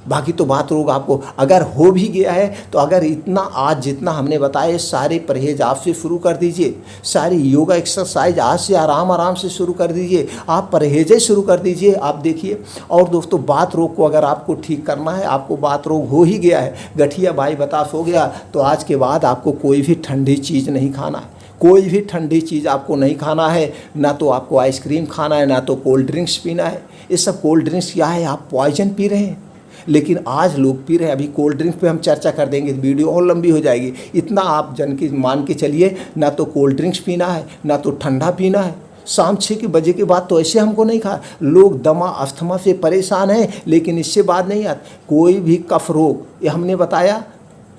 बाकी तो बात रोग आपको अगर हो भी गया है तो अगर इतना आज जितना हमने बताया, सारे परहेज आज से शुरू कर दीजिए, सारी योगा एक्सरसाइज आज से आराम से शुरू कर दीजिए, आप परहेजें शुरू कर दीजिए। आप देखिए। और दोस्तों बात रोग को अगर आपको ठीक करना है, आपको बात रोग हो ही गया है, गठिया बाई बतास हो गया, तो आज के बाद आपको कोई भी ठंडी चीज़ नहीं खाना है, कोई भी ठंडी चीज़ आपको नहीं खाना है। ना तो आपको आइसक्रीम खाना है, ना तो कोल्ड ड्रिंक्स पीना है। ये सब कोल्ड ड्रिंक्स क्या है, आप पॉइजन पी रहे हैं, लेकिन आज लोग पी रहे हैं। अभी कोल्ड ड्रिंक पे हम चर्चा कर देंगे, वीडियो और लंबी हो जाएगी। इतना आप जन की मान के चलिए, ना तो कोल्ड ड्रिंक्स पीना है, ना तो ठंडा पीना है, शाम 6 बजे के बाद तो ऐसे हमको नहीं खा। लोग दमा अस्थमा से परेशान हैं, लेकिन इससे बाद नहीं आती। कोई भी कफ रोग, ये हमने बताया,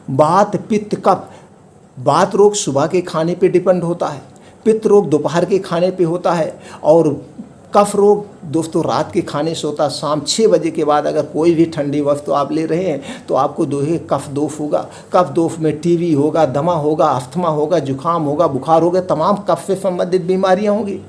वात पित्त कफ। वात रोग सुबह के खाने पे डिपेंड होता है, पित्त रोग दोपहर के खाने पे होता है, और कफ रोग दोस्तों रात के खाने से होता है। शाम 6 बजे के बाद अगर कोई भी ठंडी वस्तु आप ले रहे हैं तो आपको दोहे कफ दोष होगा। कफ दोष में टीबी होगा, दमा होगा, अस्थमा होगा, जुकाम होगा, बुखार होगा, तमाम कफ से संबंधित बीमारियां होंगी।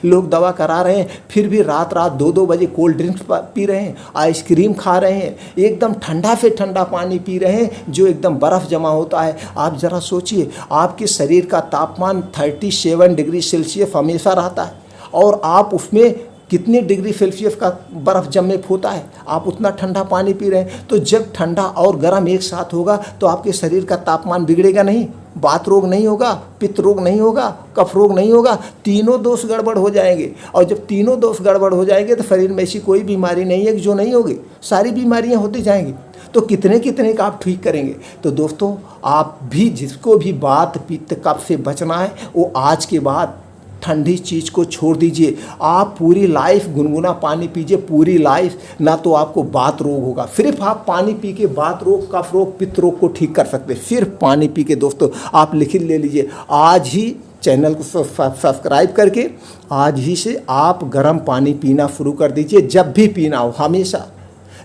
लोग दवा करा रहे हैं, फिर भी रात 2-2 बजे कोल्ड ड्रिंक्स पी रहे हैं, आइसक्रीम खा रहे हैं, एकदम ठंडा से ठंडा पानी पी रहे हैं जो एकदम बर्फ़ जमा होता है। आप ज़रा सोचिए, आपके शरीर का तापमान 37 डिग्री सेल्सियस हमेशा रहता है, और आप उसमें कितने डिग्री सेल्सियस का बर्फ़ जमे होता है, आप उतना ठंडा पानी पी रहे हैं। तो जब ठंडा और गर्म एक साथ होगा तो आपके शरीर का तापमान बिगड़ेगा नहीं, वात रोग नहीं होगा, पित्त रोग नहीं होगा, कफ रोग नहीं होगा, तीनों दोष गड़बड़ हो जाएंगे। और जब तीनों दोष गड़बड़ हो जाएंगे तो शरीर में ऐसी कोई बीमारी नहीं है कि जो नहीं होगी, सारी बीमारियां होती जाएंगी। तो कितने कितने का आप ठीक करेंगे। तो दोस्तों आप भी, जिसको भी वात पित्त कफ से बचना है, वो आज के बाद ठंडी चीज़ को छोड़ दीजिए। आप पूरी लाइफ गुनगुना पानी पीजिए, पूरी लाइफ, ना तो आपको वात रोग होगा। सिर्फ आप पानी पी के वात रोग, कफ रोग, पित्त रोग को ठीक कर सकते हैं, सिर्फ पानी पी के। दोस्तों आप लिख ले लीजिए, आज ही चैनल को सब्सक्राइब करके आज ही से आप गर्म पानी पीना शुरू कर दीजिए। जब भी पीना हो, हमेशा,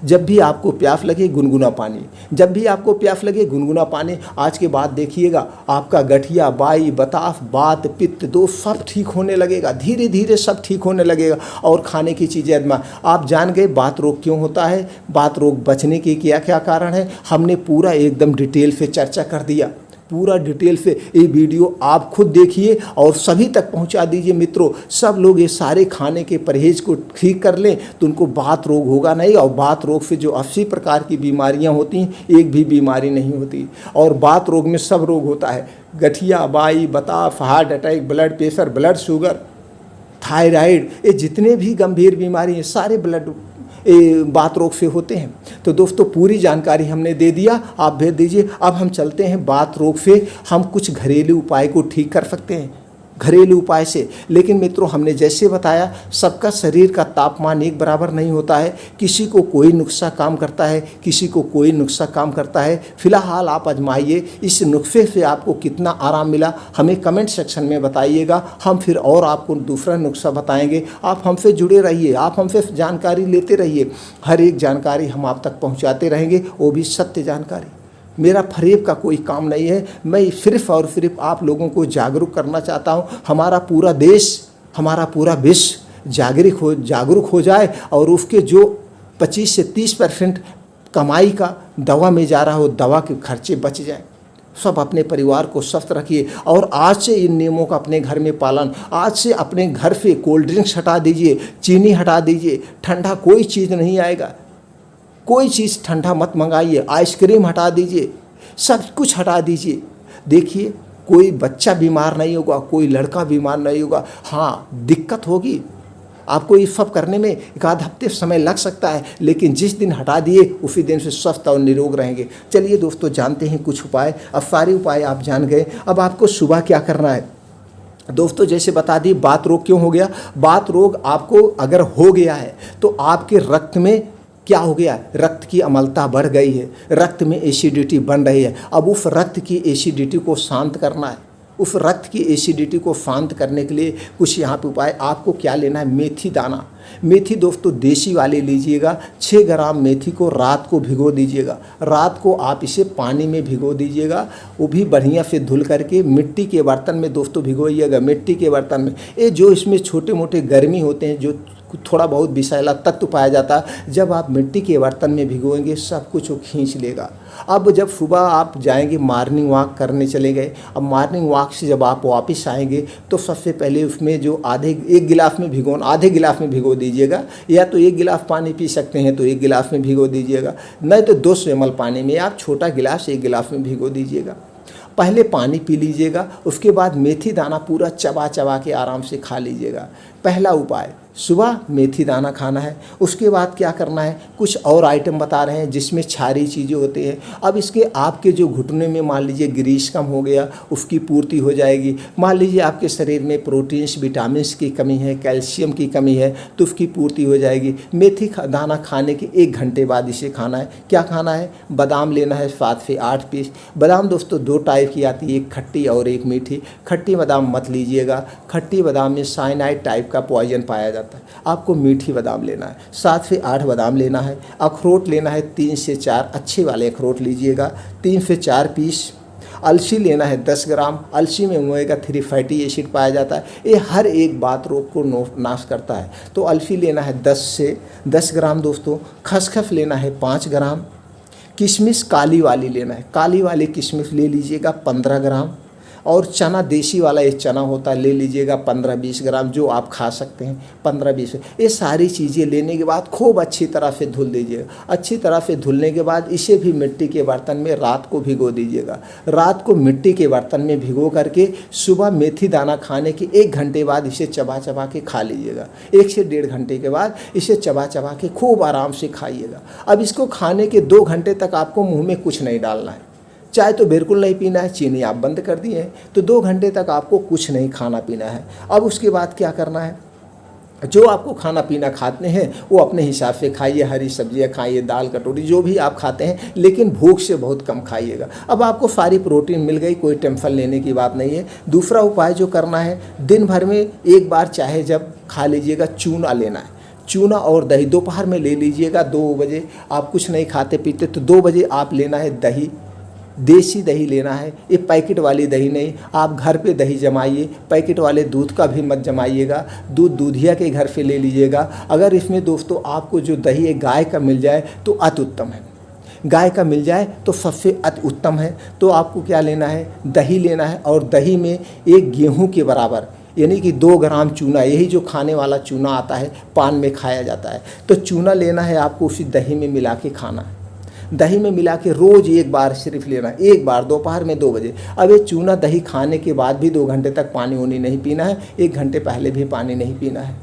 जब भी आपको प्यास लगे गुनगुना पानी, जब भी आपको प्यास लगे गुनगुना पानी। आज के बाद देखिएगा आपका गठिया, बाई, बताफ, वात, पित्त दोष सब ठीक होने लगेगा, धीरे धीरे सब ठीक होने लगेगा। और खाने की चीज़ें आजमा। आप जान गए वात रोग क्यों होता है, वात रोग बचने के क्या क्या कारण है, हमने पूरा एकदम डिटेल से चर्चा कर दिया। पूरा डिटेल से ये वीडियो आप खुद देखिए और सभी तक पहुंचा दीजिए। मित्रों, सब लोग ये सारे खाने के परहेज को ठीक कर लें तो उनको वात रोग होगा नहीं। और वात रोग से जो 80 प्रकार की बीमारियां होती हैं, एक भी बीमारी नहीं होती। और वात रोग में सब रोग होता है, गठिया, बाई, बताफ, heart attack, blood pressure, blood sugar, thyroid, ये जितने भी गंभीर बीमारी हैं सारे वात रोग से होते हैं। तो दोस्तों पूरी जानकारी हमने दे दिया, आप भेज दीजिए। अब हम चलते हैं वात रोग से हम कुछ घरेलू उपाय को ठीक कर सकते हैं, घरेलू उपाय से। लेकिन मित्रों हमने जैसे बताया, सबका शरीर का तापमान एक बराबर नहीं होता है, किसी को कोई नुस्खा काम करता है, किसी को कोई नुस्खा काम करता है। फिलहाल आप आजमाइए, इस नुस्खे से आपको कितना आराम मिला हमें कमेंट सेक्शन में बताइएगा। हम फिर और आपको दूसरा नुस्खा बताएंगे। आप हमसे जुड़े रहिए, आप हमसे जानकारी लेते रहिए, हर एक जानकारी हम आप तक पहुँचाते रहेंगे, वो भी सत्य जानकारी। मेरा फरेब का कोई काम नहीं है, मैं सिर्फ और सिर्फ आप लोगों को जागरूक करना चाहता हूँ। हमारा पूरा देश, हमारा पूरा विश्व जागरूक हो जाए और उसके जो 25 से 30% कमाई का दवा में जा रहा हो, दवा के खर्चे बच जाए। सब अपने परिवार को स्वस्थ रखिए और आज से इन नियमों का अपने घर में पालन। आज से अपने घर से कोल्ड ड्रिंक्स हटा दीजिए, चीनी हटा दीजिए, ठंडा कोई चीज़ नहीं आएगा, कोई चीज़ ठंडा मत मंगाइए, आइसक्रीम हटा दीजिए, सब कुछ हटा दीजिए। देखिए कोई बच्चा बीमार नहीं होगा, कोई लड़का बीमार नहीं होगा। हाँ दिक्कत होगी आपको ये सब करने में, 1 हफ्ते समय लग सकता है, लेकिन जिस दिन हटा दिए उसी दिन से स्वस्थ और निरोग रहेंगे। चलिए दोस्तों जानते हैं कुछ उपाय। अब सारे उपाय आप जान गए, अब आपको सुबह क्या करना है। दोस्तों जैसे बता दी, वात रोग क्यों हो गया। वात रोग आपको अगर हो गया है तो आपके रक्त में क्या हो गया, रक्त की अम्लता बढ़ गई है, रक्त में एसिडिटी बन रही है। अब उस रक्त की एसिडिटी को शांत करना है। उस रक्त की एसिडिटी को शांत करने के लिए कुछ यहाँ पे उपाय। आपको क्या लेना है, मेथी दाना। मेथी दोस्तों देसी वाली लीजिएगा। 6 ग्राम मेथी को रात को भिगो दीजिएगा। रात को आप इसे पानी में भिगो दीजिएगा, वो भी बढ़िया से धुल करके मिट्टी के बर्तन में दोस्तों भिगोइएगा। मिट्टी के बर्तन में, ये जो इसमें छोटे मोटे गर्मी होते हैं, जो थोड़ा बहुत विषैला तत्व पाया जाता है, जब आप मिट्टी के बर्तन में भिगोएंगे सब कुछ वो खींच लेगा। अब जब सुबह आप जाएंगे, मॉर्निंग वॉक करने चले गए, अब मॉर्निंग वॉक से जब आप वापस आएंगे तो सबसे पहले उसमें जो एक गिलास में भिगोना, आधे गिलास में भिगो दीजिएगा। या तो 1 गिलास पानी पी सकते हैं तो 1 गिलास में भिगो दीजिएगा, नहीं तो 200 ml पानी में आप छोटा गिलास 1 गिलास में भिगो दीजिएगा। पहले पानी पी लीजिएगा, उसके बाद मेथी दाना पूरा चबा चबा के आराम से खा लीजिएगा। पहला उपाय। सुबह मेथी दाना खाना है। उसके बाद क्या करना है, कुछ और आइटम बता रहे हैं जिसमें क्षारीय चीज़ें होती हैं। अब इसके आपके जो घुटने में मान लीजिए ग्रीस कम हो गया, उसकी पूर्ति हो जाएगी। मान लीजिए आपके शरीर में प्रोटीन्स विटामिन्स की कमी है, कैल्शियम की कमी है, तो उसकी पूर्ति हो जाएगी। मेथी दाना खाने के 1 घंटे बाद इसे खाना है। क्या खाना है, बादाम लेना है 7 से 8 पीस। बादाम दोस्तों 2 टाइप की आती है, एक खट्टी और एक मीठी। खट्टी बादाम मत लीजिएगा, खट्टी बादाम में साइनाइड टाइप का पॉइजन पाया जाता है। आपको मीठी बादाम लेना है, 7 से 8 बादाम लेना है। अखरोट लेना है 3 से 4, अच्छे वाले अखरोट लीजिएगा, 3 से 4 पीस। अलसी लेना है 10 ग्राम। अलसी में ओमेगा 3 फैटी एसिड पाया जाता है, ये हर एक बात रोग को नाश करता है। तो अलसी लेना है 10 ग्राम दोस्तों। खसखस लेना है 5 ग्राम। किशमिश काली वाली लेना है, काली वाली किशमिश ले लीजिएगा 15 ग्राम। और चना देसी वाला एक चना होता है, ले लीजिएगा 15-20 ग्राम, जो आप खा सकते हैं 15-20। ये सारी चीज़ें लेने के बाद खूब अच्छी तरह से धुल दीजिएगा। अच्छी तरह से धुलने के बाद इसे भी मिट्टी के बर्तन में रात को भिगो दीजिएगा। रात को मिट्टी के बर्तन में भिगो करके सुबह मेथी दाना खाने के 1 घंटे बाद इसे चबा चबा के खा लीजिएगा। 1 से 1.5 घंटे के बाद इसे चबा चबा के खूब आराम से खाइएगा। अब इसको खाने के 2 घंटे तक आपको मुँह में कुछ नहीं डालना है। चाय तो बिल्कुल नहीं पीना है, चीनी आप बंद कर दिए हैं, तो 2 घंटे तक आपको कुछ नहीं खाना पीना है। अब उसके बाद क्या करना है, जो आपको खाना पीना खाते हैं वो अपने हिसाब से खाइए। हरी सब्जियां खाइए, दाल कटोरी जो भी आप खाते हैं, लेकिन भूख से बहुत कम खाइएगा। अब आपको सारी प्रोटीन मिल गई, कोई टेंशन लेने की बात नहीं है। दूसरा उपाय जो करना है, दिन भर में 1 बार चाहे जब खा लीजिएगा, चूना लेना है। चूना और दही दोपहर में ले लीजिएगा। 2 बजे आप कुछ नहीं खाते पीते तो 2 बजे आप लेना है दही, देसी दही लेना है। ये पैकेट वाली दही नहीं, आप घर पे दही जमाइए। पैकेट वाले दूध का भी मत जमाइएगा, दूध दूधिया के घर से ले लीजिएगा। अगर इसमें दोस्तों आपको जो दही है गाय का मिल जाए तो अति उत्तम है, गाय का मिल जाए तो सबसे अति उत्तम है। तो आपको क्या लेना है, दही लेना है, और दही में 1 गेहूँ के बराबर यानी कि 2 ग्राम चूना, यही जो खाने वाला चूना आता है, पान में खाया जाता है, तो चूना लेना है आपको, उसी दही में मिला के खाना है। दही में मिला के रोज़ 1 बार सिर्फ लेना है, 1 बार दोपहर में 2 बजे। अब ये चूना दही खाने के बाद भी 2 घंटे तक पानी वानी नहीं पीना है, 1 घंटे पहले भी पानी नहीं पीना है।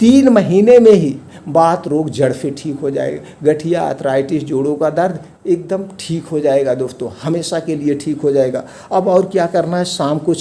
3 महीने में ही बात रोग जड़ से ठीक हो जाएगा। गठिया, आर्थराइटिस, जोड़ों का दर्द एकदम ठीक हो जाएगा दोस्तों, हमेशा के लिए ठीक हो जाएगा। अब और क्या करना है, शाम को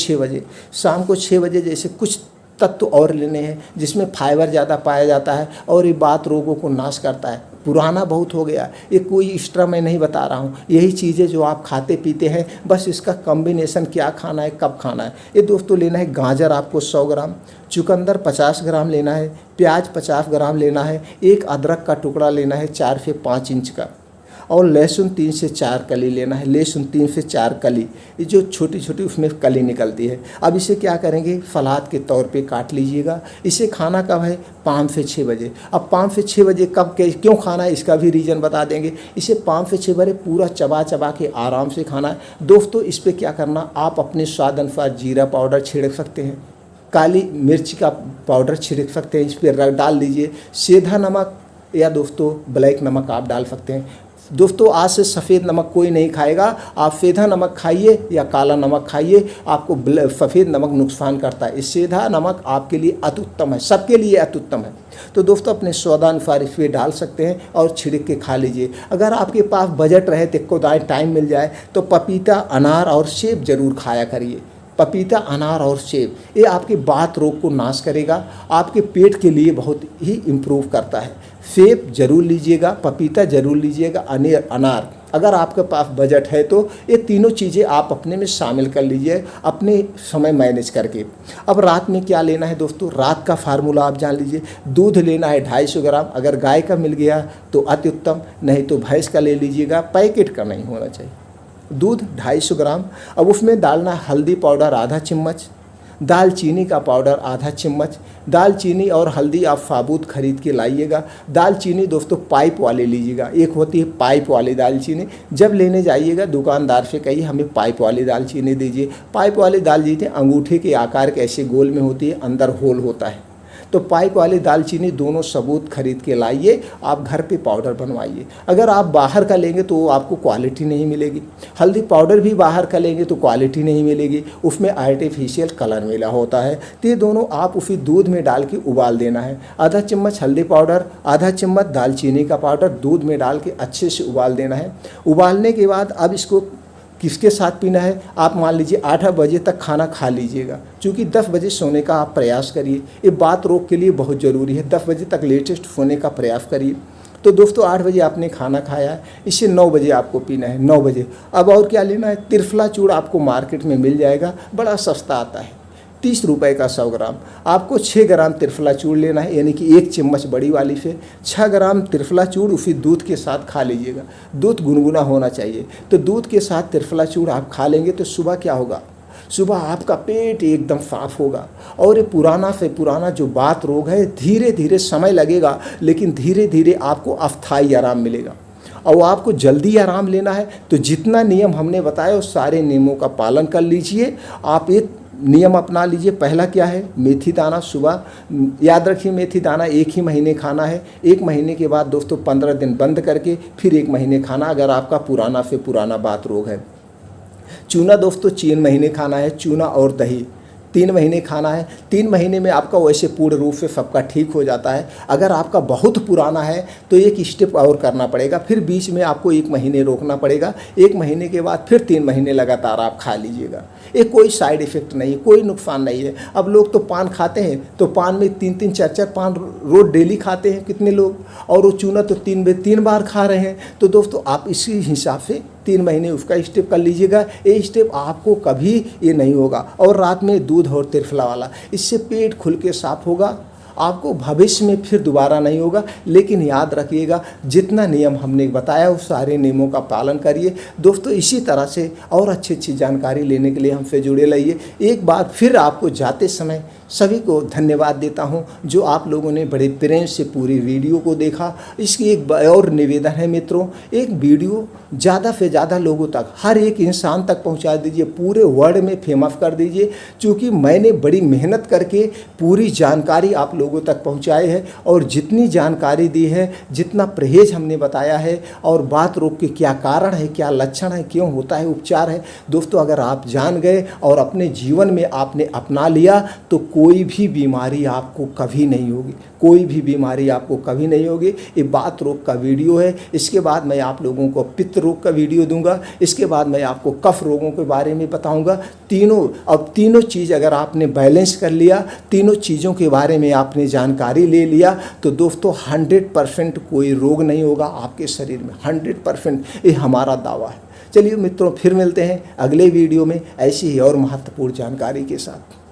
6 बजे जैसे कुछ तत्व और लेने हैं जिसमें फाइबर ज़्यादा पाया जाता है और ये बात रोगों को नाश करता है। पुराना बहुत हो गया, ये कोई एक्स्ट्रा मैं नहीं बता रहा हूँ, यही चीज़ें जो आप खाते पीते हैं, बस इसका कॉम्बिनेशन क्या खाना है, कब खाना है। ये दोस्तों लेना है गाजर आपको 100 ग्राम, चुकंदर 50 ग्राम लेना है, प्याज 50 ग्राम लेना है, 1 अदरक का टुकड़ा लेना है 4 से 5 इंच का, और लहसुन 3 से 4 कली लेना है। लहसुन 3 से 4 कली, ये जो छोटी छोटी उसमें कली निकलती है। अब इसे क्या करेंगे, सलाद के तौर पे काट लीजिएगा। इसे खाना कब है, 5 से 6 बजे। अब 5 से 6 बजे कब क्यों खाना है, इसका भी रीज़न बता देंगे। इसे 5 से 6 बजे पूरा चबा चबा के आराम से खाना है दोस्तों। इस पर क्या करना, आप अपने स्वाद अनुसार जीरा पाउडर छिड़क सकते हैं, काली मिर्च का पाउडर छिड़क सकते हैं, इस पर डाल दीजिए। सेंधा नमक या दोस्तों ब्लैक नमक आप डाल सकते हैं। दोस्तों आज से सफ़ेद नमक कोई नहीं खाएगा, आप सेंधा नमक खाइए या काला नमक खाइए, आपको सफ़ेद नमक नुकसान करता है। इस सेंधा नमक आपके लिए अति उत्तम है, सबके लिए अति उत्तम है। तो दोस्तों अपने स्वादानुसार इस पर डाल सकते हैं और छिड़क के खा लीजिए। अगर आपके पास बजट रहे, तो टाइम मिल जाए तो पपीता, अनार और सेब जरूर खाया करिए। पपीता, अनार और सेब ये आपके बात रोग को नाश करेगा, आपके पेट के लिए बहुत ही इम्प्रूव करता है। सेब जरूर लीजिएगा, पपीता जरूर लीजिएगा, अनार अगर आपके पास बजट है तो ये तीनों चीज़ें आप अपने में शामिल कर लीजिए, अपने समय मैनेज करके। अब रात में क्या लेना है दोस्तों, रात का फार्मूला आप जान लीजिए। दूध लेना है 250 ग्राम, अगर गाय का मिल गया तो अति उत्तम, नहीं तो भैंस का ले लीजिएगा, पैकेट का नहीं होना चाहिए। दूध 250 ग्राम। अब उसमें डालना हल्दी पाउडर आधा चम्मच, दालचीनी का पाउडर आधा चम्मच। दालचीनी और हल्दी आप साबुत खरीद के लाइएगा। दालचीनी दोस्तों पाइप वाले लीजिएगा, एक होती है पाइप वाली दालचीनी। जब लेने जाइएगा दुकानदार से कहिए हमें पाइप वाली दालचीनी दीजिए। पाइप वाली दालचीनी अंगूठे के आकार के ऐसे गोल में होती है, अंदर होल होता है। तो पाइप वाली दालचीनी दोनों सबूत खरीद के लाइए, आप घर पे पाउडर बनवाइए। अगर आप बाहर का लेंगे तो आपको क्वालिटी नहीं मिलेगी। हल्दी पाउडर भी बाहर का लेंगे तो क्वालिटी नहीं मिलेगी, उसमें आर्टिफिशियल कलर मिला होता है। तो ये दोनों आप उसी दूध में डाल के उबाल देना है। आधा चम्मच हल्दी पाउडर, आधा चम्मच दालचीनी का पाउडर दूध में डाल के अच्छे से उबाल देना है। उबालने के बाद अब इसको किसके साथ पीना है, आप मान लीजिए 8 बजे तक खाना खा लीजिएगा, क्योंकि 10 बजे सोने का आप प्रयास करिए। ये बात रोग के लिए बहुत ज़रूरी है, 10 बजे तक लेटेस्ट सोने का प्रयास करिए। तो दोस्तों 8 बजे आपने खाना खाया है, इसे 9 बजे आपको पीना है, 9 बजे। अब और क्या लेना है, त्रिफला चूड़ आपको मार्केट में मिल जाएगा, बड़ा सस्ता आता है, 30 रुपए का 100 ग्राम। आपको 6 ग्राम त्रिफला चूड़ लेना है, यानी कि 1 चम्मच बड़ी वाली से 6 ग्राम त्रिफला चूड़ उसी दूध के साथ खा लीजिएगा। दूध गुनगुना होना चाहिए। तो दूध के साथ त्रिफला चूड़ आप खा लेंगे तो सुबह क्या होगा, सुबह आपका पेट एकदम साफ होगा। और ये पुराना से पुराना जो बात रोग है, धीरे धीरे समय लगेगा, लेकिन धीरे धीरे आपको अस्थायी आराम मिलेगा। और आपको जल्दी आराम लेना है तो जितना नियम हमने बताया उस सारे नियमों का पालन कर लीजिए। आप एक नियम अपना लीजिए। पहला क्या है, मेथी दाना सुबह, याद रखिए मेथी दाना 1 ही महीने खाना है। 1 महीने के बाद दोस्तों 15 दिन बंद करके फिर 1 महीने खाना, अगर आपका पुराना से पुराना बात रोग है। चूना दोस्तों 3 महीने खाना है, चूना और दही 3 महीने खाना है। 3 महीने में आपका वैसे पूर्ण रूप से सबका ठीक हो जाता है। अगर आपका बहुत पुराना है तो एक स्टेप और करना पड़ेगा, फिर बीच में आपको 1 महीने रोकना पड़ेगा। 1 महीने के बाद फिर 3 महीने लगातार आप खा लीजिएगा। ये कोई साइड इफ़ेक्ट नहीं है, कोई नुकसान नहीं है। अब लोग तो पान खाते हैं तो पान में 3-3 4-4 पान रोज डेली खाते हैं कितने लोग, और वो चूना तो 3 बार खा रहे हैं। तो दोस्तों आप इसी हिसाब से 3 महीने उसका स्टेप कर लीजिएगा। ये स्टेप आपको कभी ये नहीं होगा। और रात में दूध और त्रिफला वाला, इससे पेट खुल के साफ होगा, आपको भविष्य में फिर दोबारा नहीं होगा। लेकिन याद रखिएगा जितना नियम हमने बताया उस सारे नियमों का पालन करिए। दोस्तों इसी तरह से और अच्छी जानकारी लेने के लिए हमसे जुड़े रहिए। एक बार फिर आपको जाते समय सभी को धन्यवाद देता हूं, जो आप लोगों ने बड़े प्रेम से पूरी वीडियो को देखा। इसकी एक और निवेदन है मित्रों, एक वीडियो ज़्यादा से ज़्यादा लोगों तक, हर एक इंसान तक पहुंचा दीजिए, पूरे वर्ल्ड में फेमस कर दीजिए। क्योंकि मैंने बड़ी मेहनत करके पूरी जानकारी आप लोगों तक पहुंचाई है, और जितनी जानकारी दी है, जितना परहेज हमने बताया है, और बात रोग के क्या कारण है, क्या लक्षण है, क्यों होता है, उपचार है, दोस्तों अगर आप जान गए और अपने जीवन में आपने अपना लिया तो कोई भी बीमारी आपको कभी नहीं होगी, कोई भी बीमारी आपको कभी नहीं होगी। ये बात रोग का वीडियो है। इसके बाद मैं आप लोगों को पित्त रोग का वीडियो दूंगा। इसके बाद मैं आपको कफ रोगों के बारे में बताऊंगा। तीनों चीज़ अगर आपने बैलेंस कर लिया, तीनों चीज़ों के बारे में आपने जानकारी ले लिया, तो दोस्तों 100% कोई रोग नहीं होगा आपके शरीर में, 100%, ये हमारा दावा है। चलिए मित्रों, फिर मिलते हैं अगले वीडियो में ऐसी ही और महत्वपूर्ण जानकारी के साथ।